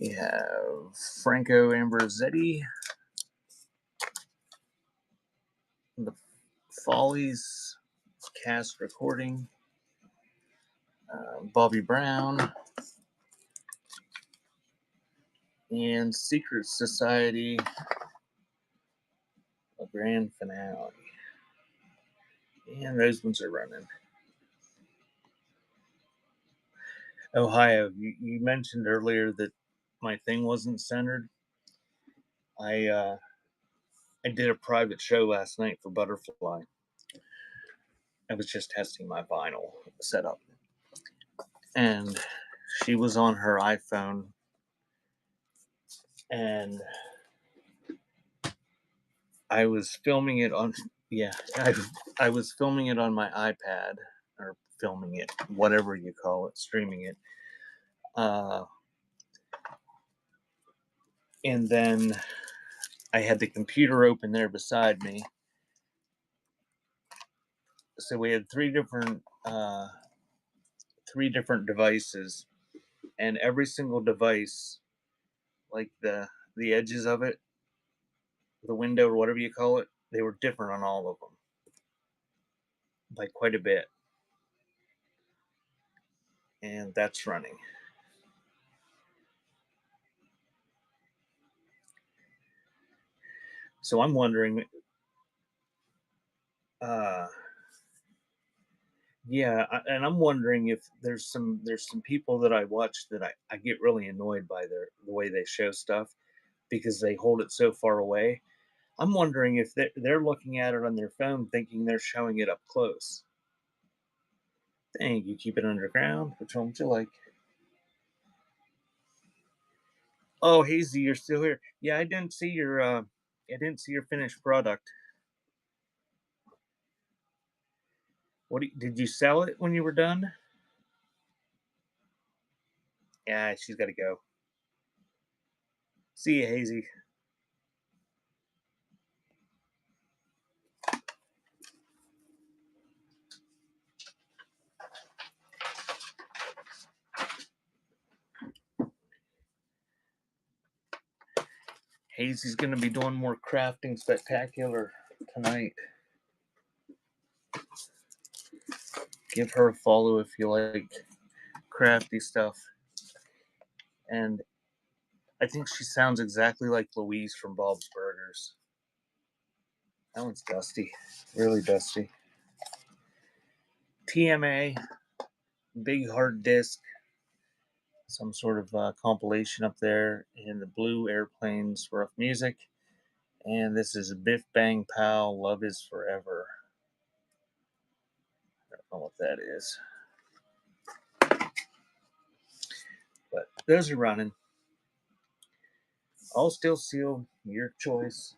We have Franco Ambrosetti, The Follies cast recording, Bobby Brown, and Secret Society, a grand finale. And those ones are running. Ohio, you mentioned earlier that my thing wasn't centered. I did a private show last night for Butterfly. I was just testing my vinyl setup, and she was on her iPhone, and I was filming it on I was filming it on my iPad, or filming it, whatever you call it, streaming it. And then I had the computer open there beside me. So we had three different devices, and every single device, like the edges of it, the window or whatever you call it, they were different on all of them by quite a bit. And that's running. So I'm wondering, and I'm wondering if there's some people that I watch that I get really annoyed by the way they show stuff because they hold it so far away. I'm wondering if they're looking at it on their phone thinking they're showing it up close. Dang, you keep it underground. Which one would you like? Oh, Hazy, you're still here. Yeah, I didn't see your finished product. Did you sell it when you were done? Yeah, she's got to go. See you, Hazy. Hazy's going to be doing more crafting spectacular tonight. Give her a follow if you like crafty stuff. And I think she sounds exactly like Louise from Bob's Burgers. That one's dusty, really dusty. TMA, big hard disc, some sort of compilation up there in the Blue Airplanes rough music. And this is Biff Bang Pow, Love is Forever. I don't know what that is. But those are running. All still sealed, your choice.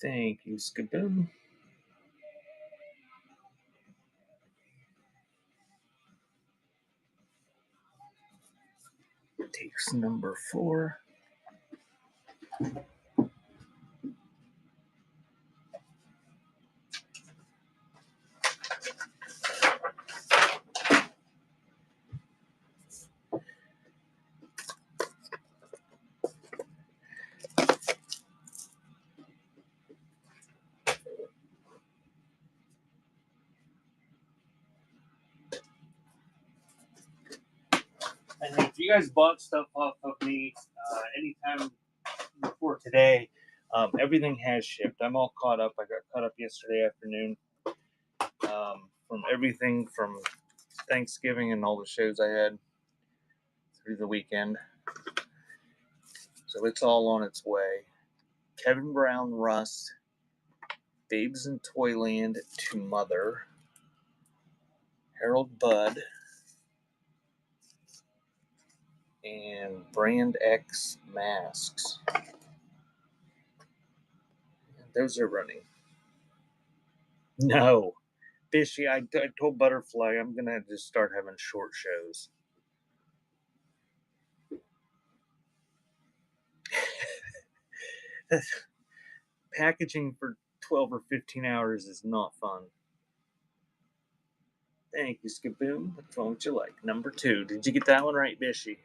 Thank you, Skaboom. Takes number 4. And if you guys bought stuff off of me anytime before today, everything has shipped. I'm all caught up. I got caught up yesterday afternoon from everything from Thanksgiving and all the shows I had through the weekend. So it's all on its way. Kevin Brown, Russ, Babes in Toyland to Mother, Harold Budd, and Brand X masks. Those are running. No. Fishy, I told Butterfly I'm going to just start having short shows. Packaging for 12 or 15 hours is not fun. Thank you, Skaboom. Which one would you like? Number 2. Did you get that one right, Bishy?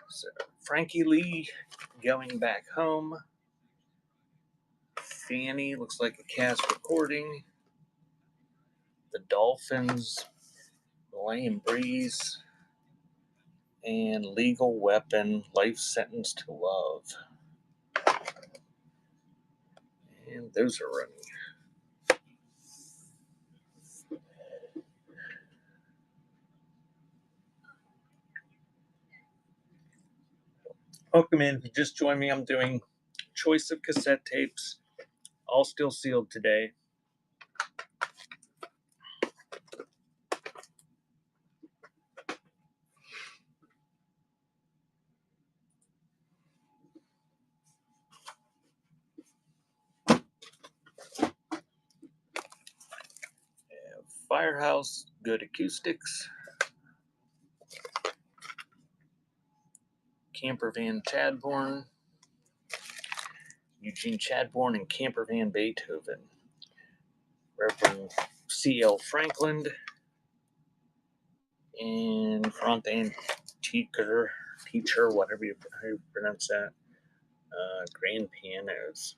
So, Frankie Lee going back home. Fanny looks like a cast recording. The Dolphins, Lion Breeze, and Legal Weapon, Life Sentence to Love. And those are running. Welcome in. If you just joined me, I'm doing choice of cassette tapes, all still sealed today. Firehouse, Good Acoustics, Campervan Chadbourne, Eugene Chadbourne and Campervan Beethoven, Reverend C.L. Franklin, and Frontend Teacher, whatever you pronounce that, grand pianos.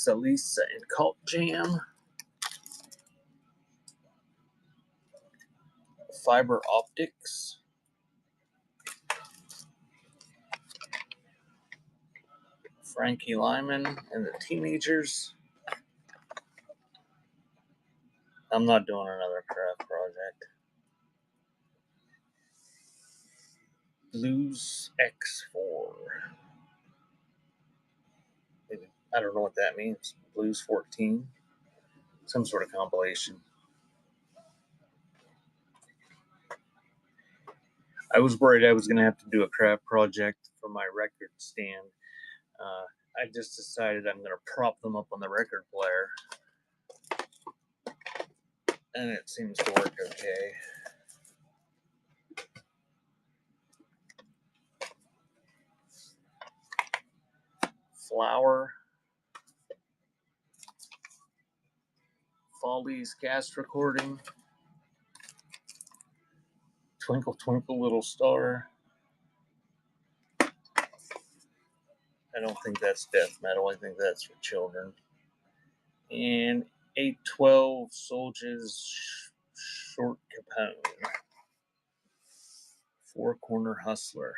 Lisa and Cult Jam, Fiber Optics, Frankie Lyman and the Teenagers. I'm not doing another craft project. Blues X4. I don't know what that means. Blues 14. Some sort of compilation. I was worried I was going to have to do a craft project for my record stand. I just decided I'm going to prop them up on the record player. and it seems to work okay. Flower, Follies cast recording, Twinkle Twinkle Little Star. I don't think that's death metal. I think that's for children. And 812 Soldiers Short Capone. Four Corner Hustler.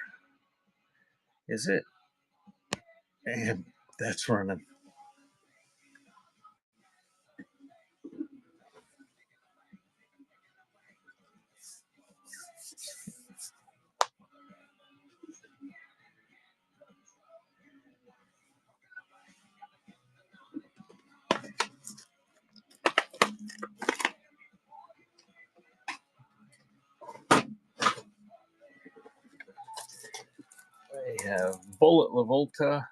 Is it? And that's running. They have Bullet LaVolta.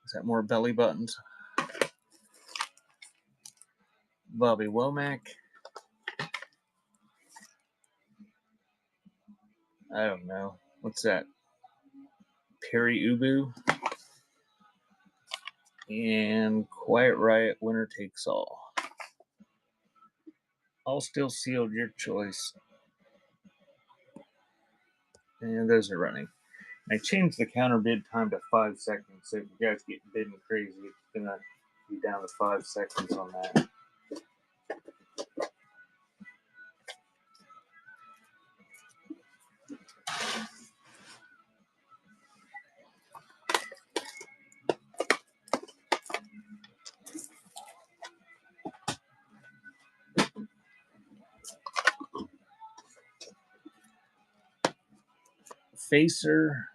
Is that more belly buttons? Bobby Womack. I don't know. What's that? Perry Ubu. And Quiet Riot, Winner Takes All. All still sealed, your choice. And those are running. I changed the counter bid time to 5 seconds, so if you guys get bidding crazy, it's gonna be down to 5 seconds on that. Facer,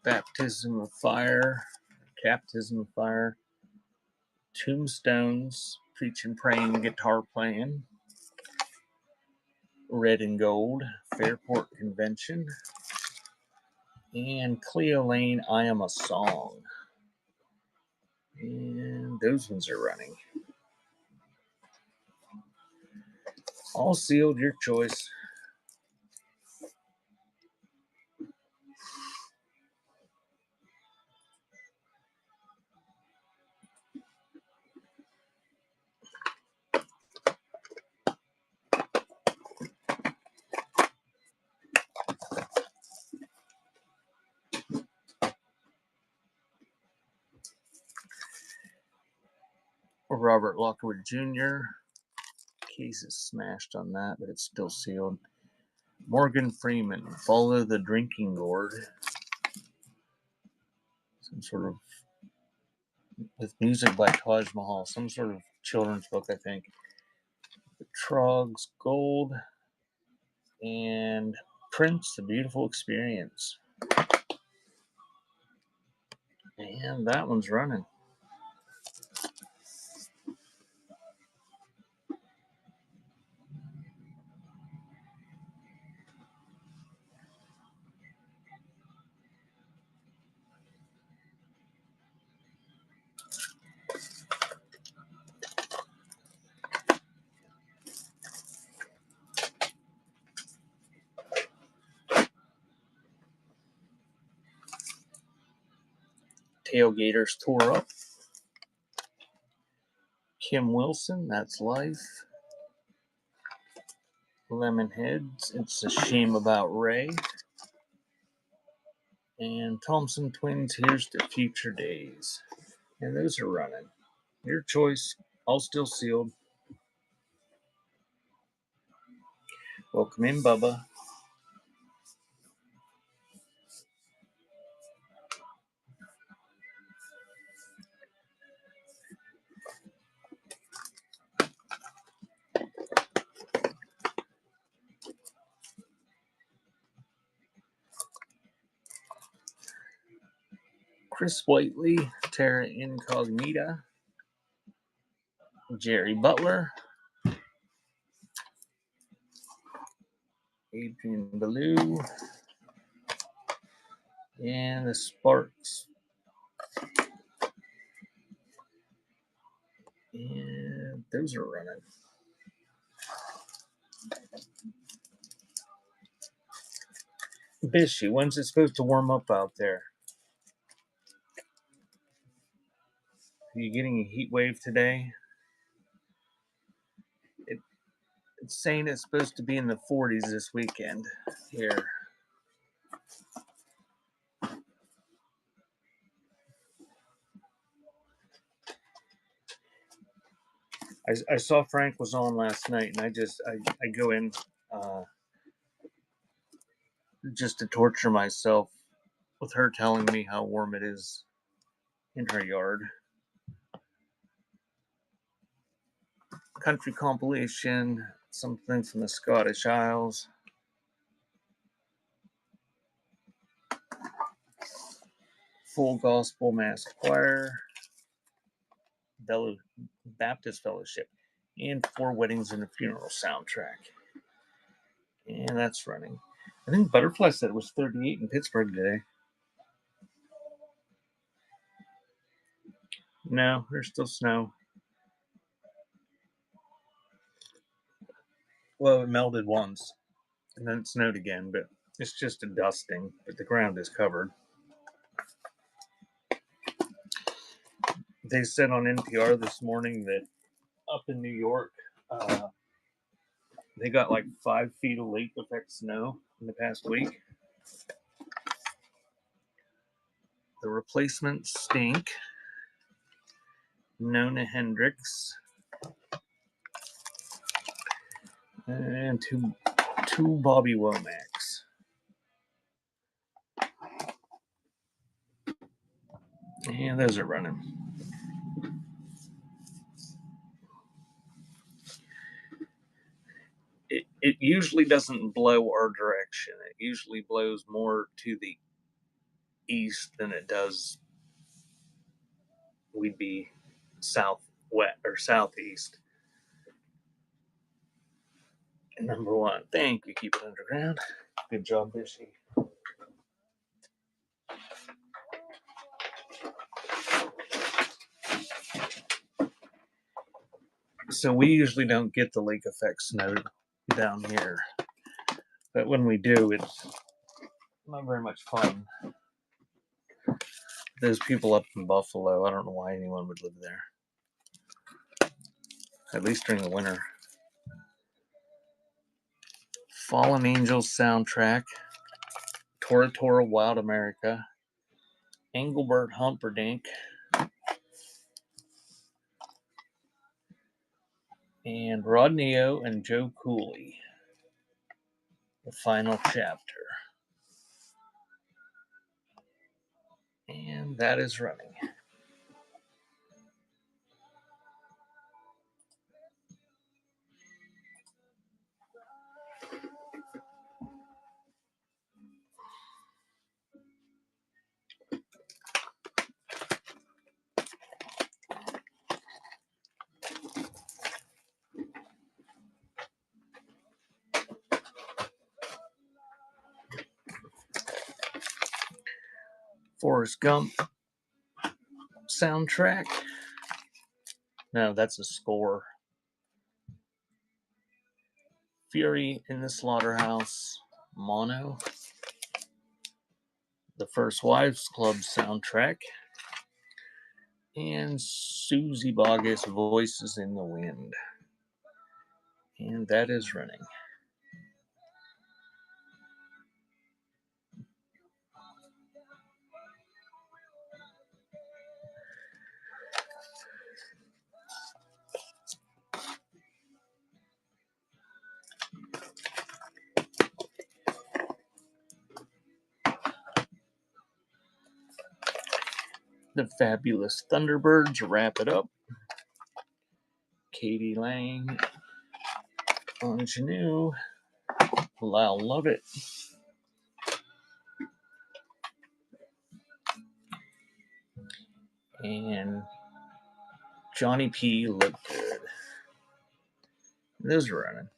Baptism of Fire, Baptism of Fire, Tombstones, Preaching, Praying, Guitar Playing, Red and Gold, Fairport Convention, and Cleo Lane, I Am a Song. And those ones are running. All sealed, your choice. Robert Lockwood Jr. Case is smashed on that, but it's still sealed. Morgan Freeman, Follow the Drinking Gourd. Some sort of, with music by Taj Mahal, some sort of children's book, I think. The Trogs Gold, and Prince, The Beautiful Experience. And that one's running. Tailgaters Tore Up. Kim Wilson, That's Life. Lemonheads, It's a Shame About Ray. And Thompson Twins, Here's to Future Days. And those are running. Your choice, all still sealed. Welcome in, Bubba. Chris Whiteley, Terra Incognita. Jerry Butler. Adrian Ballou. And the Sparks. And Those are running. Bishy, when's it supposed to warm up out there? Are you getting a heat wave today? It's saying it's supposed to be in the 40s this weekend here. I saw Frank was on last night, and I go in just to torture myself with her telling me how warm it is in her yard. Country compilation, something from the Scottish Isles. Full Gospel Mass Choir, Baptist Fellowship, and 4 Weddings and a Funeral soundtrack. And that's running. I think Butterfly said it was 38 in Pittsburgh today. No, there's still snow. Well, it melted once, and then it snowed again, but it's just a dusting, but the ground is covered. They said on NPR this morning that up in New York, they got like 5 feet of lake effect snow in the past week. The Replacements stink. Nona Hendrix. And two Bobby Womacs. And those are running. It usually doesn't blow our direction. It usually blows more to the east than it does. We'd be southwest or southeast. And number 1, thank you. Keep it underground. Good job, Bishy. So we usually don't get the lake effect snow down here, but when we do, it's not very much fun. Those people up in Buffalo, I don't know why anyone would live there, at least during the winter. Fallen Angels soundtrack, Tora Tora Wild America, Engelbert Humperdinck, and Rod Neo and Joe Cooley, the final chapter. And that is running. Forrest Gump soundtrack. No, that's a score. Fury in the Slaughterhouse, mono. The First Wives Club soundtrack. And Susie Boggess, Voices in the Wind. And that is running. The Fabulous Thunderbirds wrap it up. Katie Lang, Ingenue, Lyle Lovett, and Johnny P. Look Good. Those are running.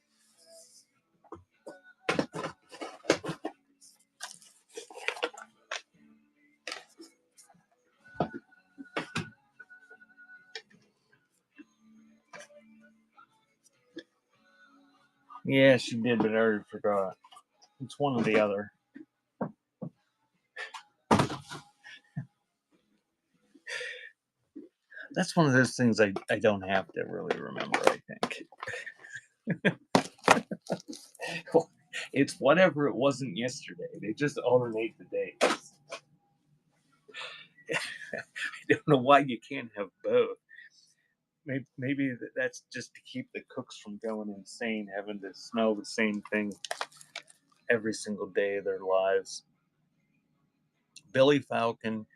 Yeah, she did, but I already forgot. It's one or the other. That's one of those things I don't have to really remember, I think. It's whatever it wasn't yesterday. They just alternate the days. I don't know why you can't have both. Maybe that's just to keep the cooks from going insane, having to smell the same thing every single day of their lives. Billy Falcon,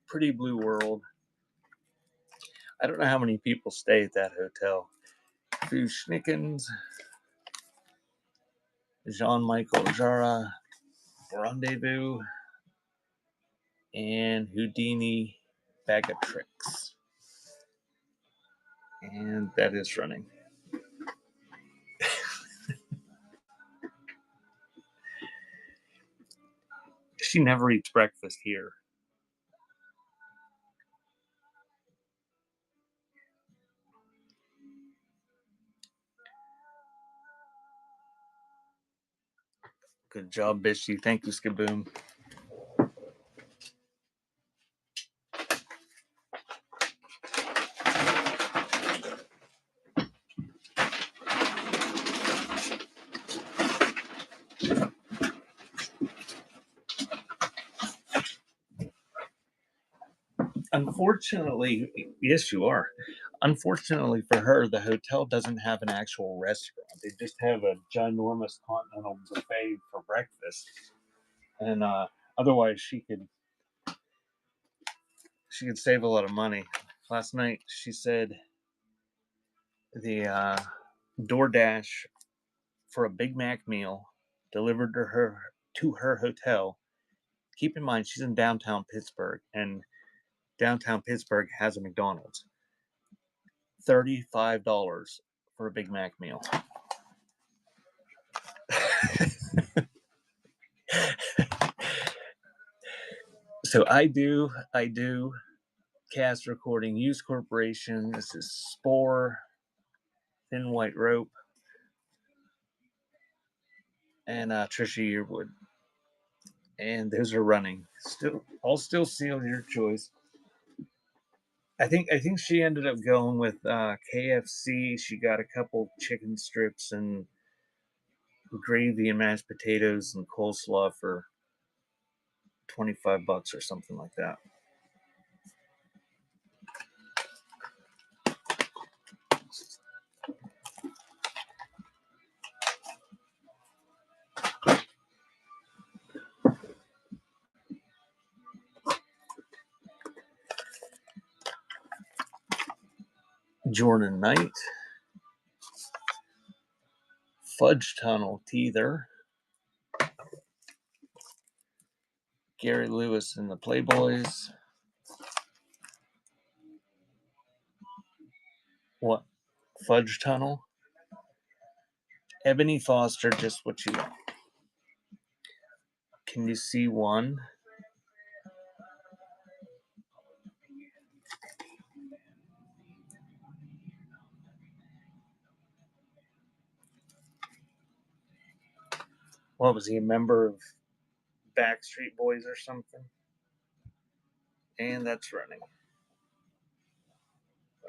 Pretty Blue World. I don't know how many people stay at that hotel. Fu Schnickens, Jean-Michel Jarre, Rendezvous, and Houdini Bag of Tricks. And that is running. She never eats breakfast here. Good job, Bishy. Thank you, Skaboom. Unfortunately, yes, you are. Unfortunately for her, the hotel doesn't have an actual restaurant. They just have a ginormous continental buffet for breakfast, and otherwise she could save a lot of money. Last night, she said the DoorDash for a Big Mac meal delivered to her hotel. Keep in mind, she's in downtown Pittsburgh, and downtown Pittsburgh has a McDonald's. $35 for a Big Mac meal. So I do cast recording, Use Corporation. This is Spore, Thin White Rope, and Trisha Yearwood. And those are running. I'll still seal your choice. I think she ended up going with KFC. She got a couple chicken strips and gravy and mashed potatoes and coleslaw for $25 or something like that. Jordan Knight, Fudge Tunnel Teether, Gary Lewis and the Playboys. What? Fudge Tunnel? Ebony Foster, just what you want. Can you see one? What was he, a member of Backstreet Boys or something? And that's running.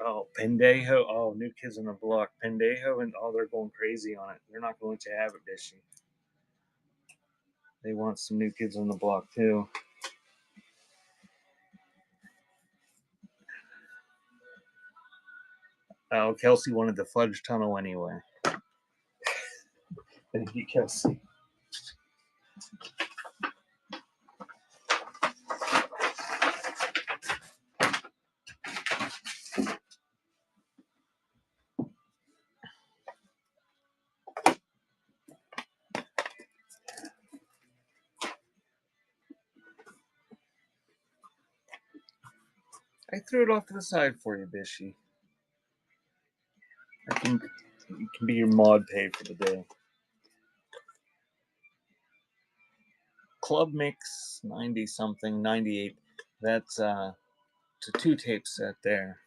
Oh, Pendejo. Oh, New Kids on the Block. Pendejo, and they're going crazy on it. They're not going to have it, Bishy. They want some New Kids on the Block, too. Oh, Kelsey wanted the Fudge Tunnel anyway. Thank you, Kelsey. I threw it off to the side for you, Bishy. It can be your mod pay for the day. Club Mix 90 something, 98. That's it's a 2-tape set there.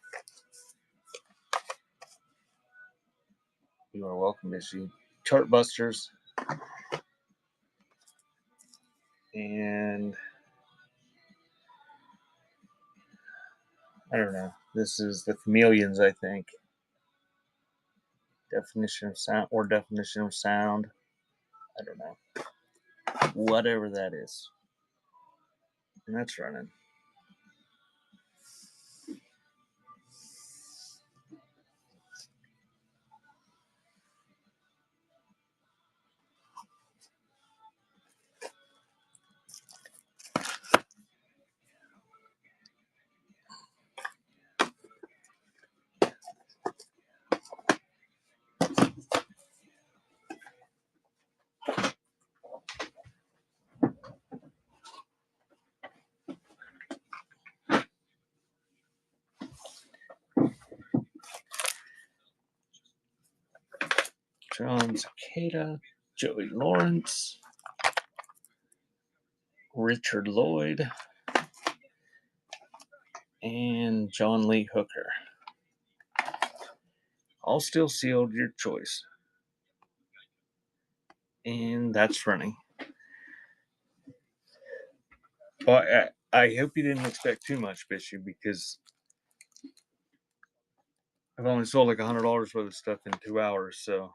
You are welcome, Bishy. Chartbusters. And I don't know. This is the Chameleons, I think. Definition of sound or definition of sound. I don't know. Whatever that is. And that's running. John Cicada, Joey Lawrence, Richard Lloyd, and John Lee Hooker. All still sealed, your choice. And that's running. Well, I hope you didn't expect too much, Fishy, because I've only sold like $100 worth of stuff in 2 hours, so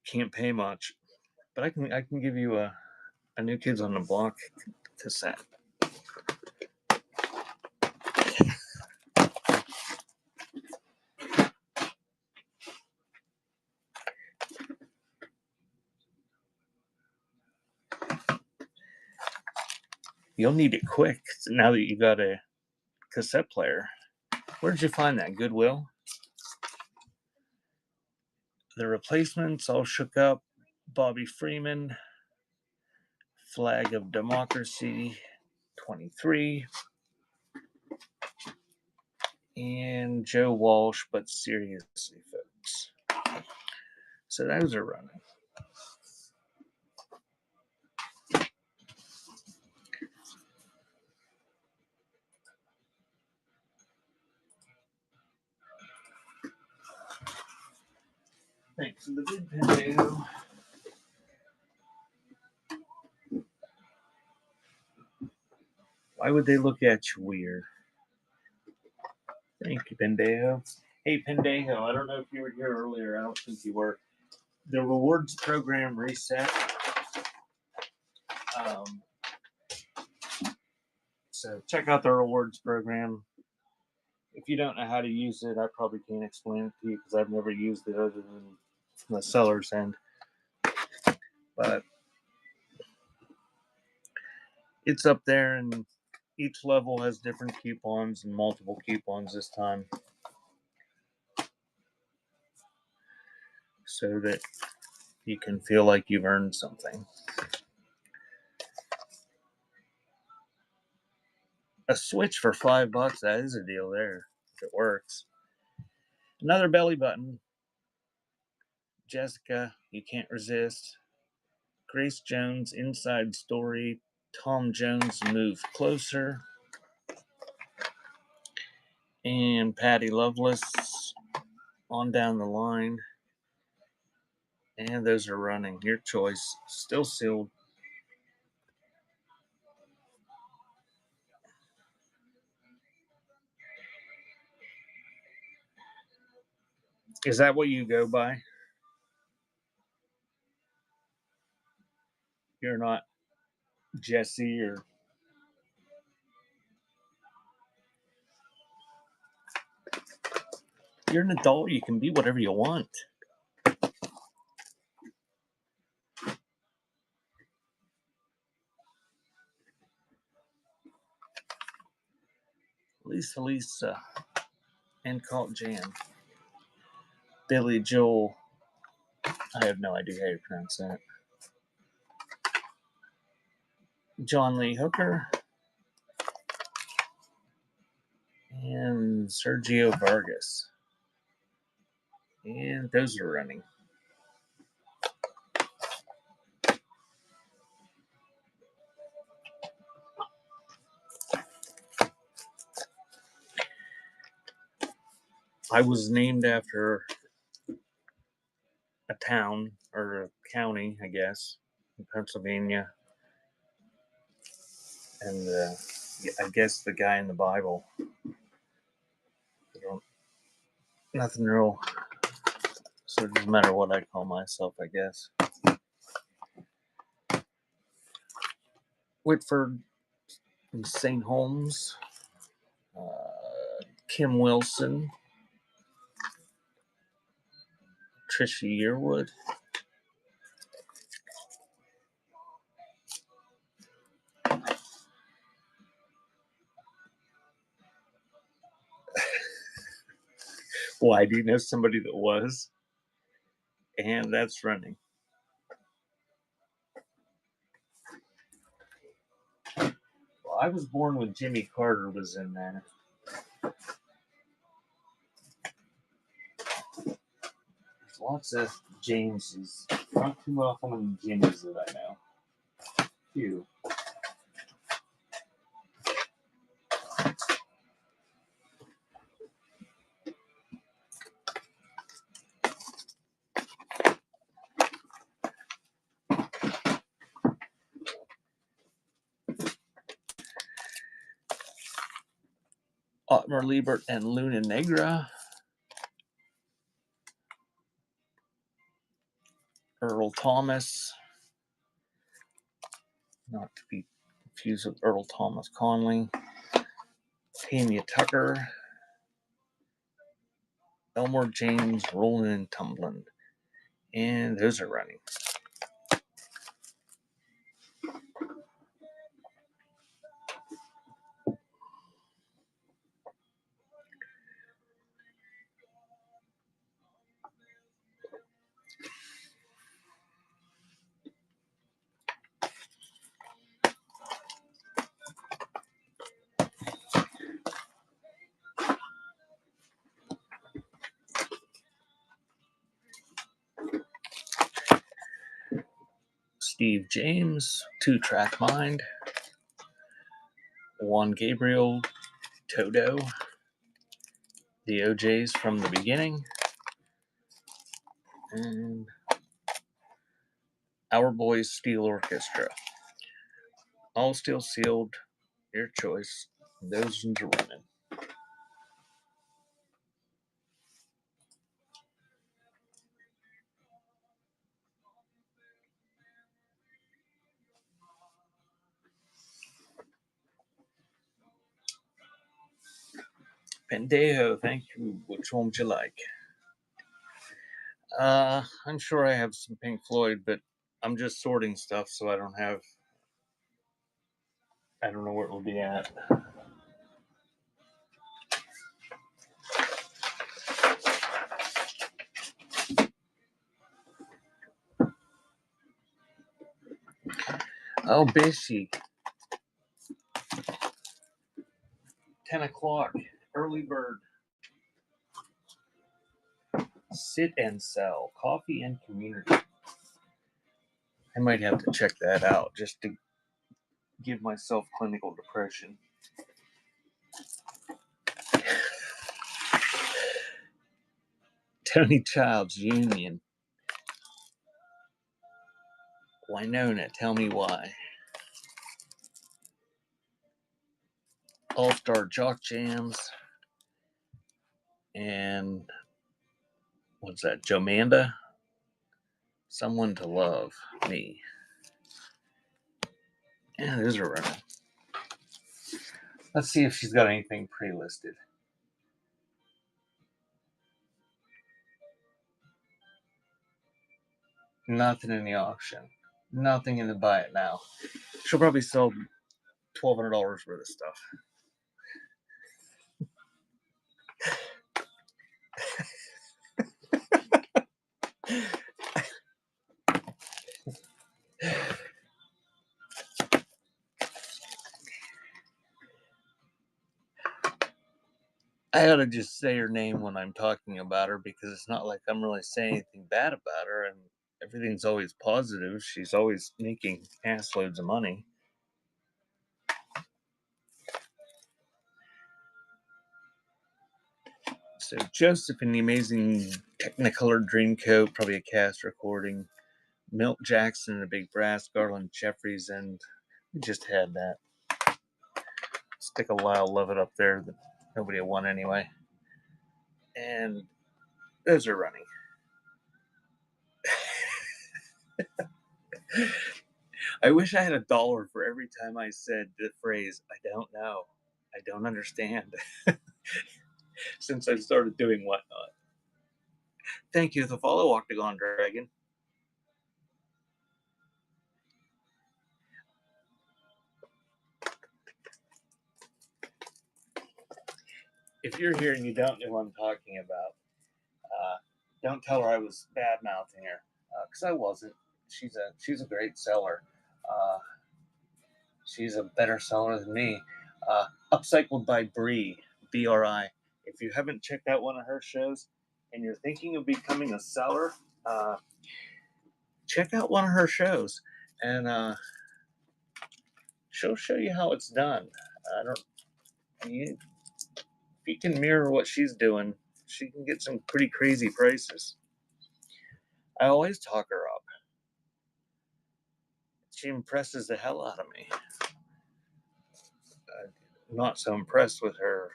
can't pay much. But I can give you a New Kids on the Block cassette. You'll need it quick now that you got a cassette player. Where did you find that? Goodwill? The Replacements, All Shook Up, Bobby Freeman, Flag of Democracy, 23, and Joe Walsh, but seriously, folks. So those are running. Thanks for the good video. Why would they look at you weird? Thank you, Pendejo. Hey, Pendejo, I don't know if you were here earlier. I don't think you were. The rewards program reset. So check out the rewards program. If you don't know how to use it, I probably can't explain it to you because I've never used it other than from the seller's end. But it's up there, and each level has different coupons and multiple coupons this time, so that you can feel like you've earned something. A Switch for $5, that is a deal there, if it works. Another belly button. Jessica, You Can't Resist. Grace Jones, Inside Story. Tom Jones, Move Closer. And Patty Loveless, On Down the Line. And those are running. Your choice. Still sealed. Is that what you go by? You're not Jesse or... You're an adult. You can be whatever you want. Lisa, and Cult Jan. Billy Joel. I have no idea how you pronounce that. John Lee Hooker. And Sergio Vargas. And those are running. I was named after town or a county, I guess, in Pennsylvania. And I guess the guy in the Bible. Nothing real. So it doesn't matter what I call myself, I guess. Whitford and St. Holmes. Kim Wilson. Trisha Yearwood. Why, do you know somebody that was? And that's running. Well, I was born when Jimmy Carter was in there. There's lots of Jameses. Not too often Jimmys that I know. Few. Otmar Liebert and Luna Negra. Earl Thomas. Not to be confused with Earl Thomas Conley. Tanya Tucker. Elmore James, Rolling and Tumbling. And those are running. Steve James, Two Track Mind. Juan Gabriel, Toto. The OJs from the beginning. And Our Boys Steel Orchestra. All still sealed. Your choice. Those ones are running. Pendejo, thank you. Which one would you like? I'm sure I have some Pink Floyd, but I'm just sorting stuff, so I don't know where it will be at. Oh, Bishy. 10 o'clock. Early bird. Sit and Sell. Coffee and Community. I might have to check that out just to give myself clinical depression. Tony Childs Union. Winona, Tell Me Why. All-Star Jock Jams. And what's that? Jomanda? Someone to Love Me. Yeah, those are running. Let's see if she's got anything pre-listed. Nothing in the auction. Nothing in the buy it now. She'll probably sell $1,200 worth of stuff. I ought to just say her name when I'm talking about her, because it's not like I'm really saying anything bad about her, and everything's always positive. She's always making ass loads of money. So Joseph and the Amazing Technicolor Dreamcoat, probably a cast recording. Milt Jackson and the Big Brass, Garland Jeffries, and we just had that. Stick a Lyle Lovett up there that nobody won anyway. And those are running. I wish I had $1 for every time I said the phrase, I don't know, I don't understand, since I started doing Whatnot. Thank you to the follow, Octagon Dragon. If you're here and you don't know what I'm talking about, don't tell her I was bad mouthing her, because I wasn't. She's a great seller. She's a better seller than me. Upcycled by Bree, BRI. If you haven't checked out one of her shows and you're thinking of becoming a seller, check out one of her shows, and she'll show you how it's done. If you can mirror what she's doing, she can get some pretty crazy prices. I always talk her up. She impresses the hell out of me. I'm not so impressed with her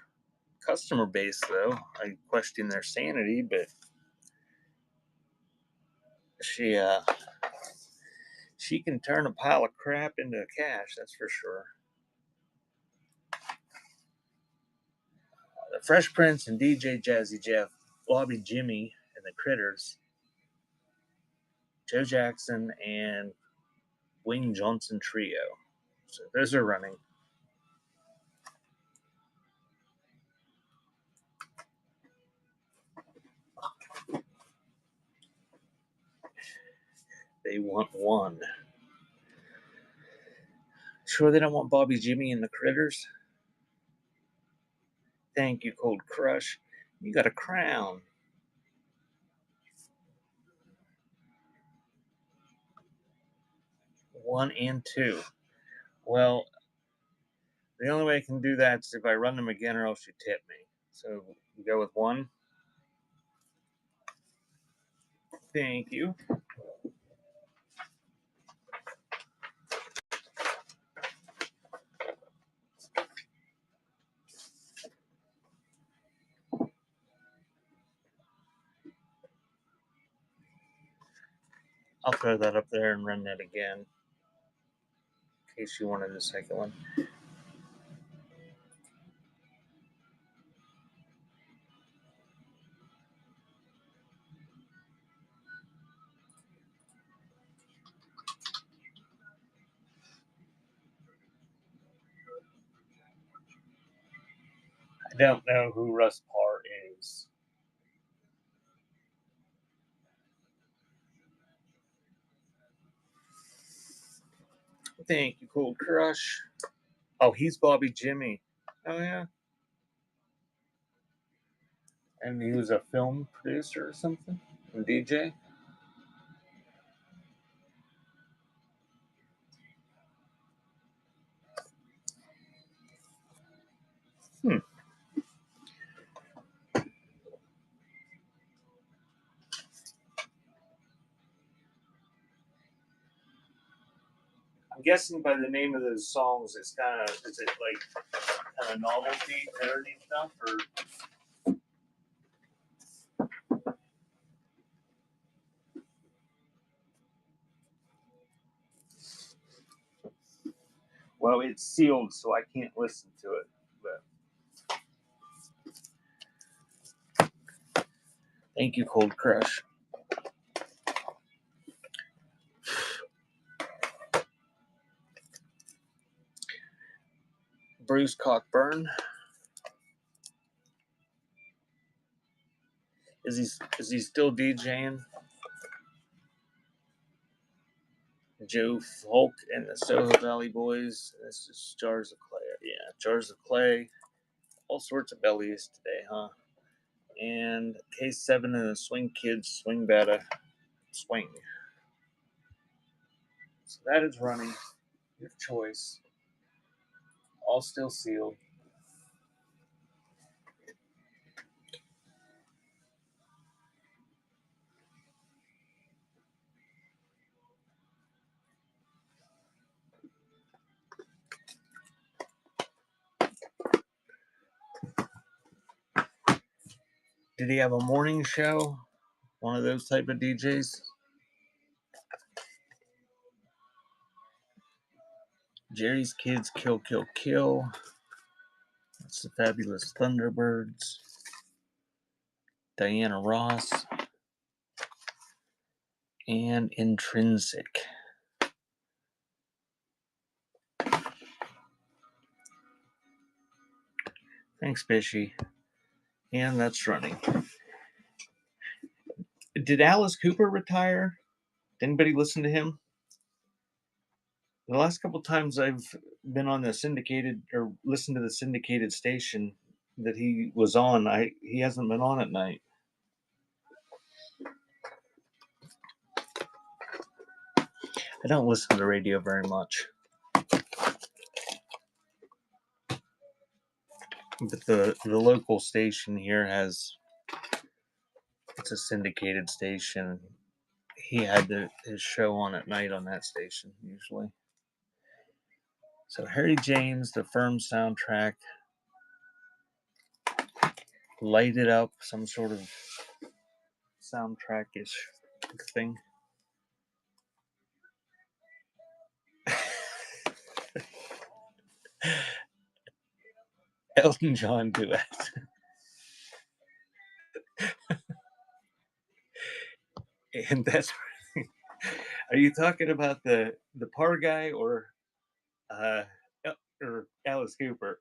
customer base, though. I question their sanity, but she can turn a pile of crap into cash, that's for sure. The Fresh Prince and DJ Jazzy Jeff, Bobby Jimmy and the Critters, Joe Jackson and Wayne Johnson Trio. So those are running. They want one. Sure they don't want Bobby Jimmy and the Critters? Thank you, Cold Crush. You got a crown. One and two. Well, the only way I can do that is if I run them again or else you tip me. So you go with one. Thank you. I'll throw that up there and run that again, in case you wanted the second one. I don't know who Russ Parr is. Thank you, Cold Crush. Oh, he's Bobby Jimmy. Oh, yeah. And he was a film producer or something? A DJ? Hmm. I'm guessing by the name of those songs, it's kind of, is it like kind of novelty, parody stuff, or? Well, it's sealed, so I can't listen to it. But thank you, Cold Crush. Bruce Cockburn. Is he still DJing? Joe Folk and the Soho Valley Boys. This is Jars of Clay. Yeah, Jars of Clay. All sorts of bellies today, huh? And K7 and the Swing Kids Swing Bata Swing. So that is running. Your choice. All still sealed. Did he have a morning show? One of those type of DJs? Jerry's Kids Kill Kill Kill. That's the Fabulous Thunderbirds. Diana Ross. And Intrinsic. Thanks, Bishy. And that's running. Did Alice Cooper retire? Did anybody listen to him? The last couple times I've been on the syndicated or listened to the syndicated station that he was on, he hasn't been on at night. I don't listen to the radio very much. But the local station here it's a syndicated station. He had his show on at night on that station usually. So Harry James, the Firm soundtrack, Light It Up, some sort of soundtrack-ish thing. Elton John duet. And that's are you talking about the Parr guy or Alice Cooper?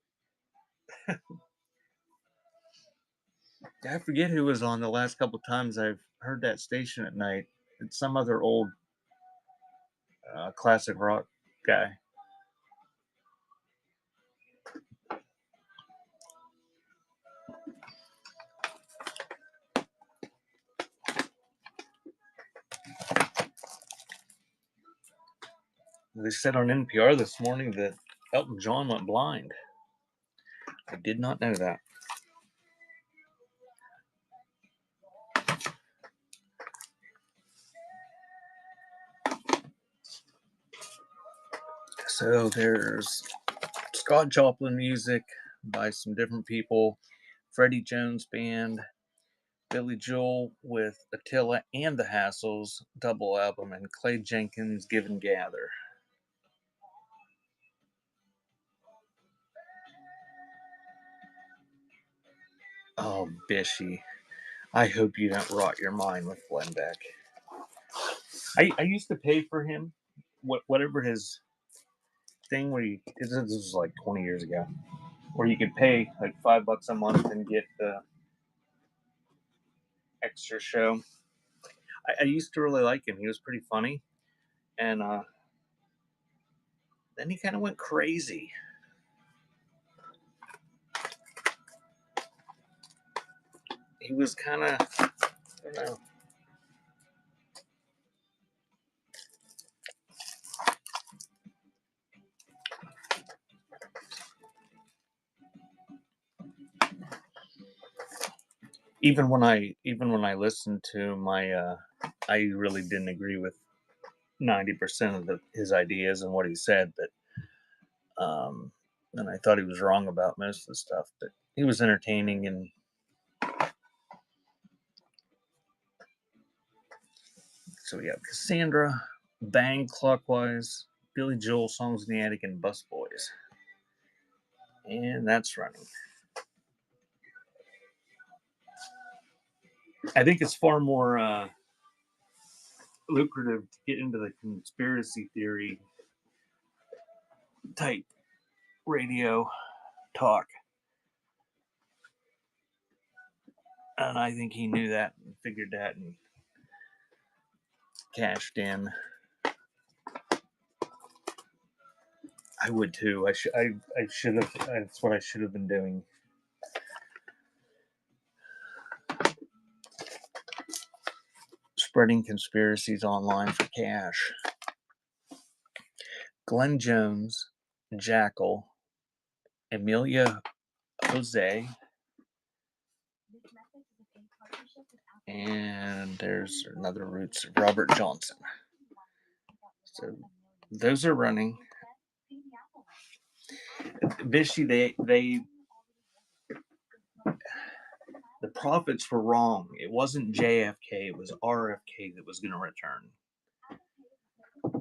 I forget who was on the last couple times I've heard that station at night. It's some other old classic rock guy. They said on NPR this morning that Elton John went blind. I did not know that. So there's Scott Joplin music by some different people, Freddie Jones Band, Billy Joel with Attila and the Hassles double album, and Clay Jenkins Give and Gather. Oh, Bishy. I hope you don't rot your mind with Glenn Beck. I used to pay for him, whatever his thing where this was like 20 years ago, where you could pay like $5 a month and get the extra show. I used to really like him. He was pretty funny. And then he kind of went crazy. He was kind of, I don't know. Even when I listened to my, I really didn't agree with 90% of his ideas and what he said, but and I thought he was wrong about most of the stuff, but he was entertaining. And so we have Cassandra, Bang Clockwise, Billy Joel, Songs in the Attic, and Bus Boys. And that's running. I think it's far more lucrative to get into the conspiracy theory type radio talk. And I think he knew that and figured that and cashed in. I would too. I should have. That's what I should have been doing. Spreading conspiracies online for cash. Glenn Jones, Jackal, Amelia Jose, and there's another Roots, Robert Johnson. So those are running. Bishy, they The prophets were wrong. It wasn't JFK, it was RFK that was going to return.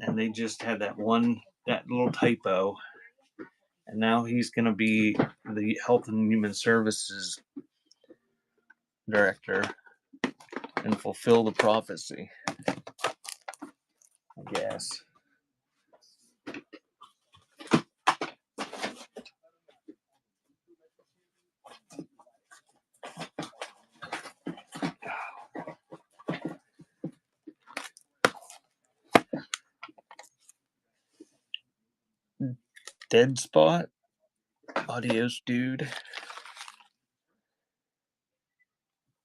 And they just had that little typo. And now he's going to be the Health and Human Services Director and fulfill the prophecy, I guess. Dead Spot, Adios Dude,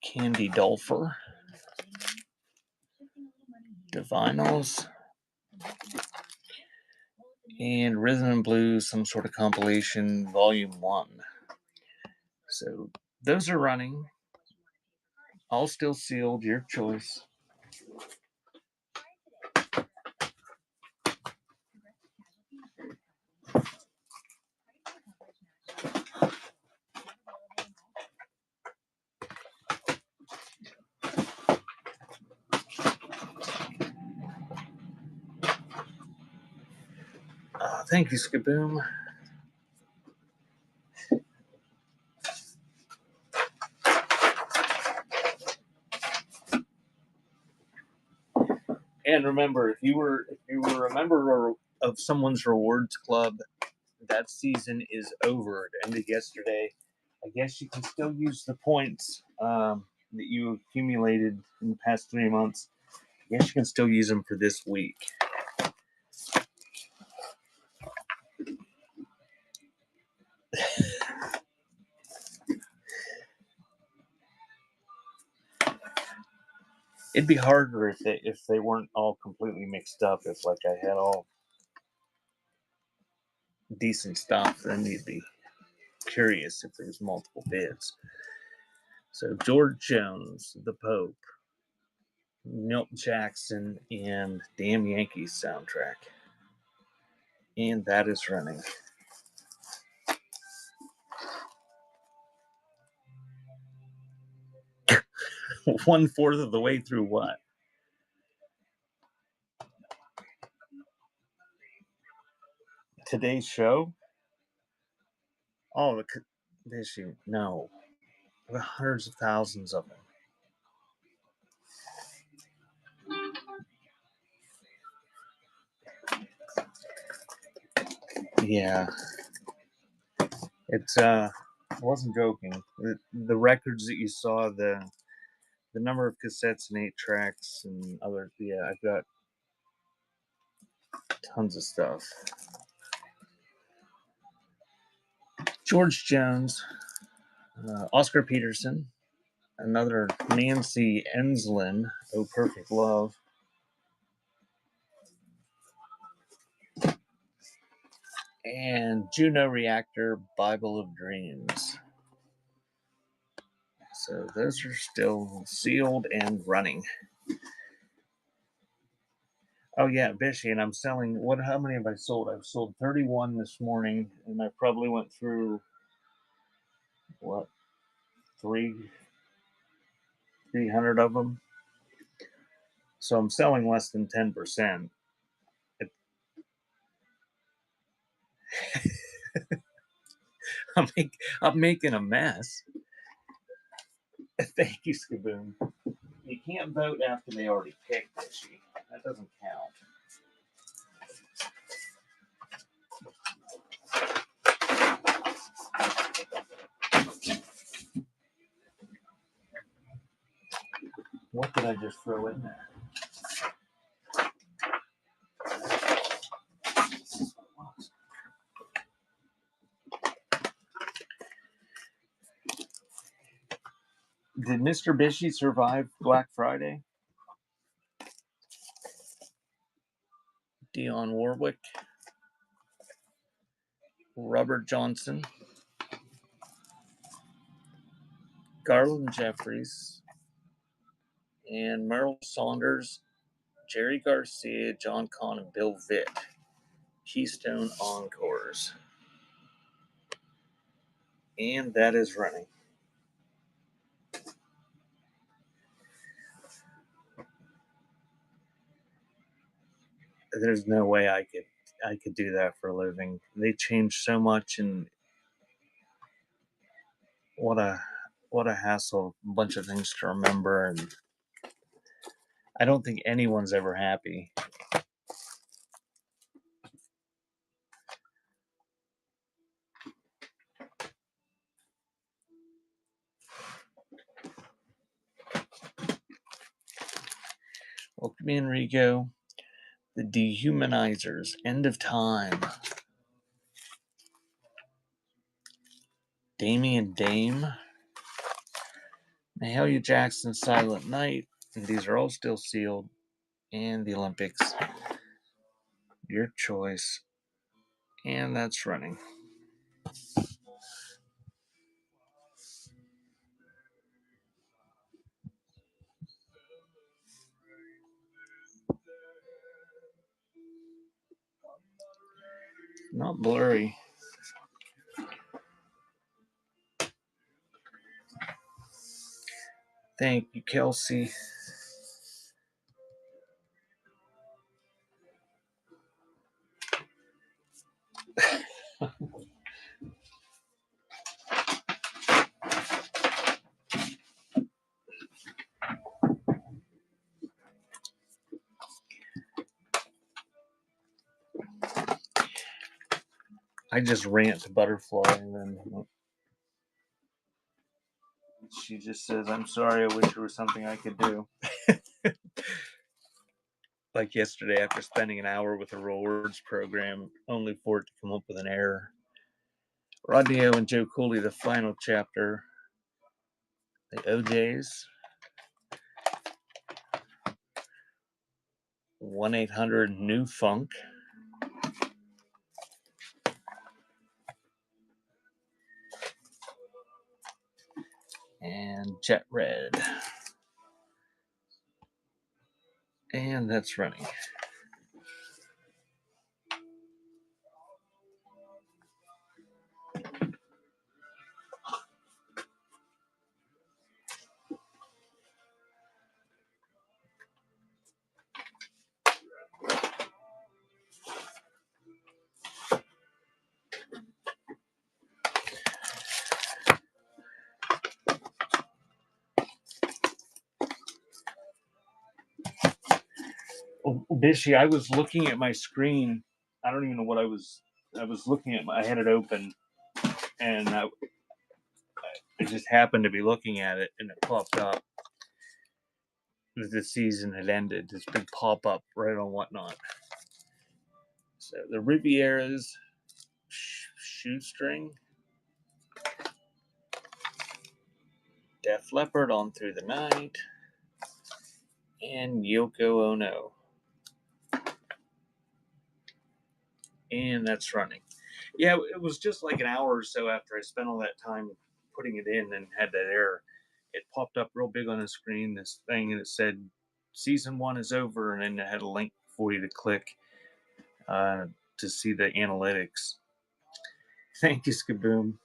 Candy Dulfer, Divinals, and Rhythm and Blues, some sort of compilation, Volume 1. So those are running. All still sealed, your choice. Thank you, Skaboom. And remember, if you were a member of someone's rewards club, that season is over. It ended yesterday. I guess you can still use the points that you accumulated in the past 3 months. I guess you can still use them for this week. It'd be harder if they weren't all completely mixed up. If like I had all decent stuff, then you'd be curious if there was multiple bids. So George Jones, the Pope, Milt Jackson, and Damn Yankees soundtrack. And that is running. One-fourth of the way through what? Today's show? Oh, the issue. No. There are hundreds of thousands of them. Yeah. It's I wasn't joking. The records that you saw, the number of cassettes and 8 tracks and other, yeah, I've got tons of stuff. George Jones, Oscar Peterson, another Nancy Enslin, Oh Perfect Love, and Juno Reactor, Bible of Dreams. So those are still sealed and running. Oh yeah, Bishy, and I'm selling. How many have I sold? I've sold 31 this morning, and I probably went through what 300 of them. So I'm selling less than 10%. I'm making a mess. Thank you, Skaboom. You can't vote after they already picked, Bishy. That doesn't count. What did I just throw in there? Did Mr. Bishy survive Black Friday? Dionne Warwick, Robert Johnson, Garland Jeffries, and Merle Saunders, Jerry Garcia, John Conn, and Bill Vitt. Keystone Encores. And that is running. there's no way I could do that for a living. They change so much, and what a what a hassle, a bunch of things to remember, and I don't think anyone's ever happy. Welcome in, Rico. The Dehumanizers, End of Time. Damien Dame. Mahalia Jackson, Silent Night. And these are all still sealed. And the Olympics. Your choice. And that's running. Not blurry. Thank you, Kelsey. I just rant to Butterfly, and then she just says, "I'm sorry, I wish there was something I could do." Like yesterday, after spending an hour with a roll words program, only for it to come up with an error. Rodney O and Joe Cooley, the final chapter. The OJs. 1-800-NEW-FUNK. And Jet Red. And that's running. Oh, Bishy, I was looking at my screen. I don't even know what I was looking at. I had it open, and I just happened to be looking at it, and it popped up that the season had ended. This big pop up right on Whatnot. So the Riviera's Shoestring, Def Leppard, On Through the Night, and Yoko Ono. And that's running. Yeah, it was just like an hour or so after I spent all that time putting it in and had that error. It popped up real big on the screen, this thing, and it said season 1 is over, and then it had a link for you to click to see the analytics. Thank you, Skaboom.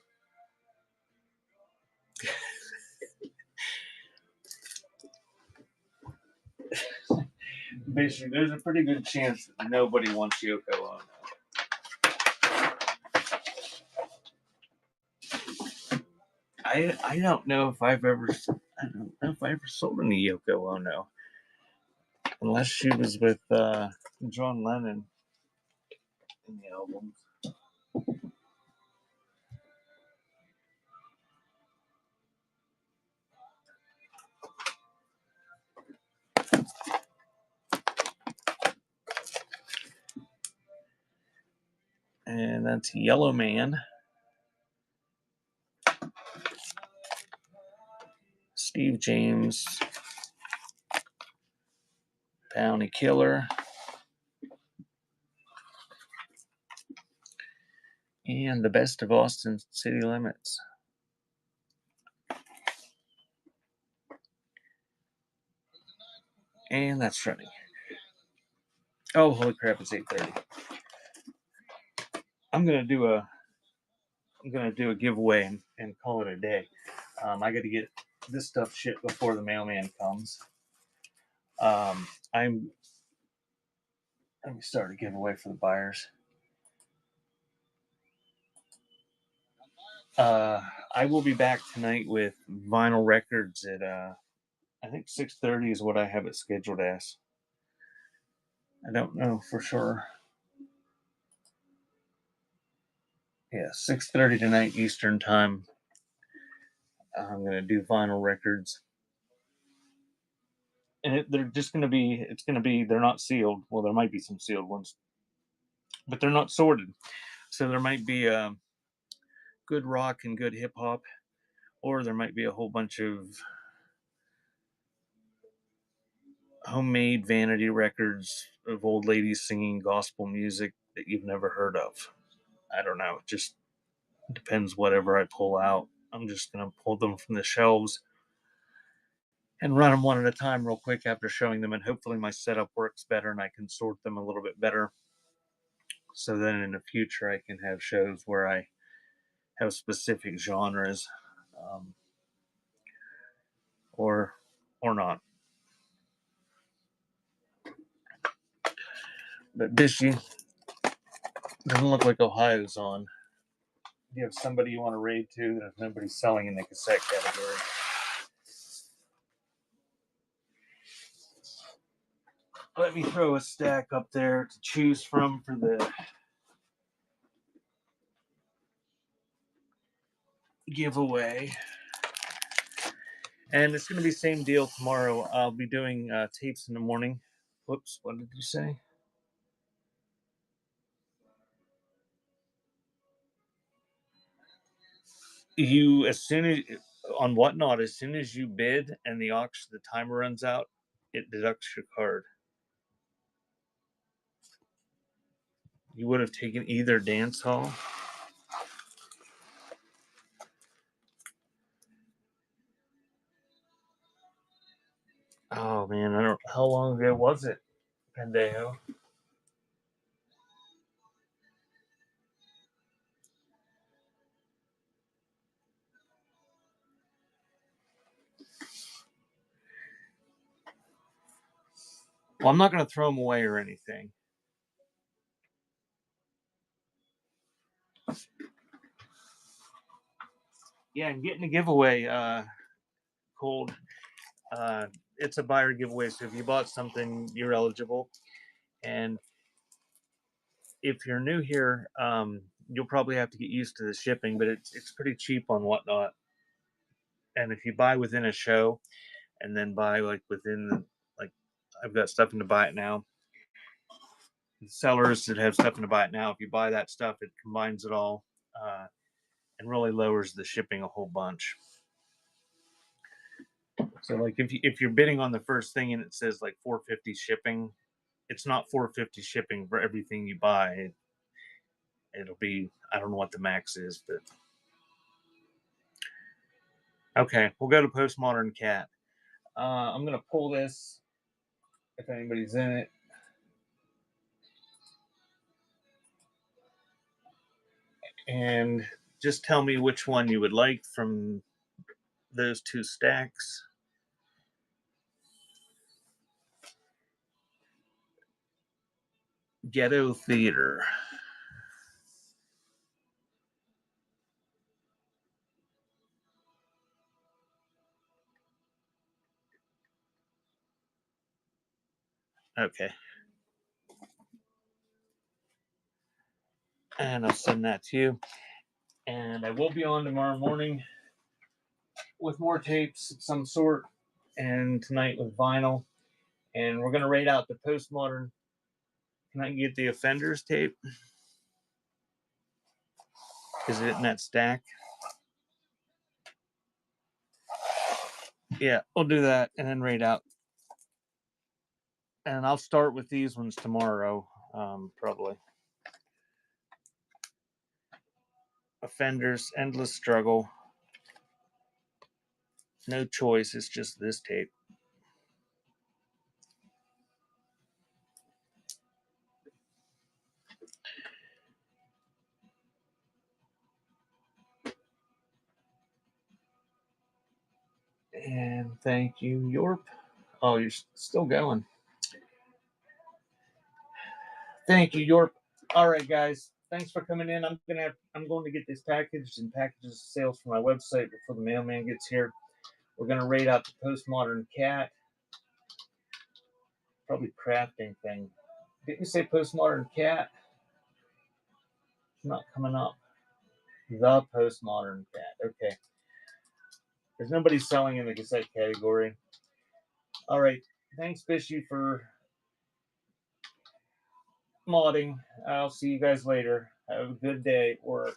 Basically, there's a pretty good chance that nobody wants Yoko Ono. I don't know if I've ever sold any Yoko Ono, unless she was with John Lennon in the albums. And that's Yellow Man, Steve James, Bounty Killer, and The Best of Austin City Limits. And that's running. Oh, holy crap, it's 8:30. I'm gonna do a giveaway and call it a day. I got to get this stuff shipped before the mailman comes. I'm Let me start a giveaway for the buyers. I will be back tonight with vinyl records at I think 6:30 is what I have it scheduled as. I don't know for sure. Yeah, 6:30 tonight Eastern time. I'm gonna do vinyl records, and they're just gonna be. It's gonna be. They're not sealed. Well, there might be some sealed ones, but they're not sorted. So there might be good rock and good hip hop, or there might be a whole bunch of homemade vanity records of old ladies singing gospel music that you've never heard of. I don't know. It just depends whatever I pull out. I'm just going to pull them from the shelves and run them one at a time real quick after showing them. And hopefully my setup works better and I can sort them a little bit better. So then in the future, I can have shows where I have specific genres, um, or not. But Bishy doesn't look like Ohio's on. Do you have somebody you want to raid to that nobody's selling in the cassette category? Let me throw a stack up there to choose from for the giveaway. And it's going to be same deal tomorrow. I'll be doing tapes in the morning. Whoops, what did you say? You, as soon as, on Whatnot, as soon as you bid and the timer runs out, it deducts your card. You would have taken either dance hall. Oh man, I don't. How long ago was it, Pendejo? Well, I'm not going to throw them away or anything. Yeah, I'm getting a giveaway. Cold. It's a buyer giveaway, so if you bought something, you're eligible. And if you're new here, you'll probably have to get used to the shipping, but it's pretty cheap on Whatnot. And if you buy within a show, and then buy like within like I've got stuff in to buy it now. Sellers that have stuff in to buy it now, if you buy that stuff, it combines it all and really lowers the shipping a whole bunch. So like if you're bidding on the first thing and it says like 450 shipping, it's not 450 shipping for everything you buy. It'll be, I don't know what the max is, but okay, we'll go to Postmodern Cat. I'm gonna pull this if anybody's in it. And just tell me which one you would like from those two stacks. Ghetto Theater. Okay. And I'll send that to you. And I will be on tomorrow morning with more tapes of some sort, and tonight with vinyl. And we're going to rate out the Postmodern. Can I get the Offenders tape? Is it in that stack? Yeah, we'll do that and then rate out. And I'll start with these ones tomorrow, probably. Offenders, Endless Struggle. No choice, it's just this tape. And thank you, Yorp. Oh, you're still going. Thank you, Yorp. All right, guys. Thanks for coming in. I'm going to get this packaged and packages sales for my website before the mailman gets here. We're gonna rate out the postmodern cat. Probably crafting thing. Didn't you say postmodern cat? It's not coming up. The postmodern cat. Okay. There's nobody selling in the cassette category. All right. Thanks, Bishy, for modding. I'll see you guys later. Have a good day at work.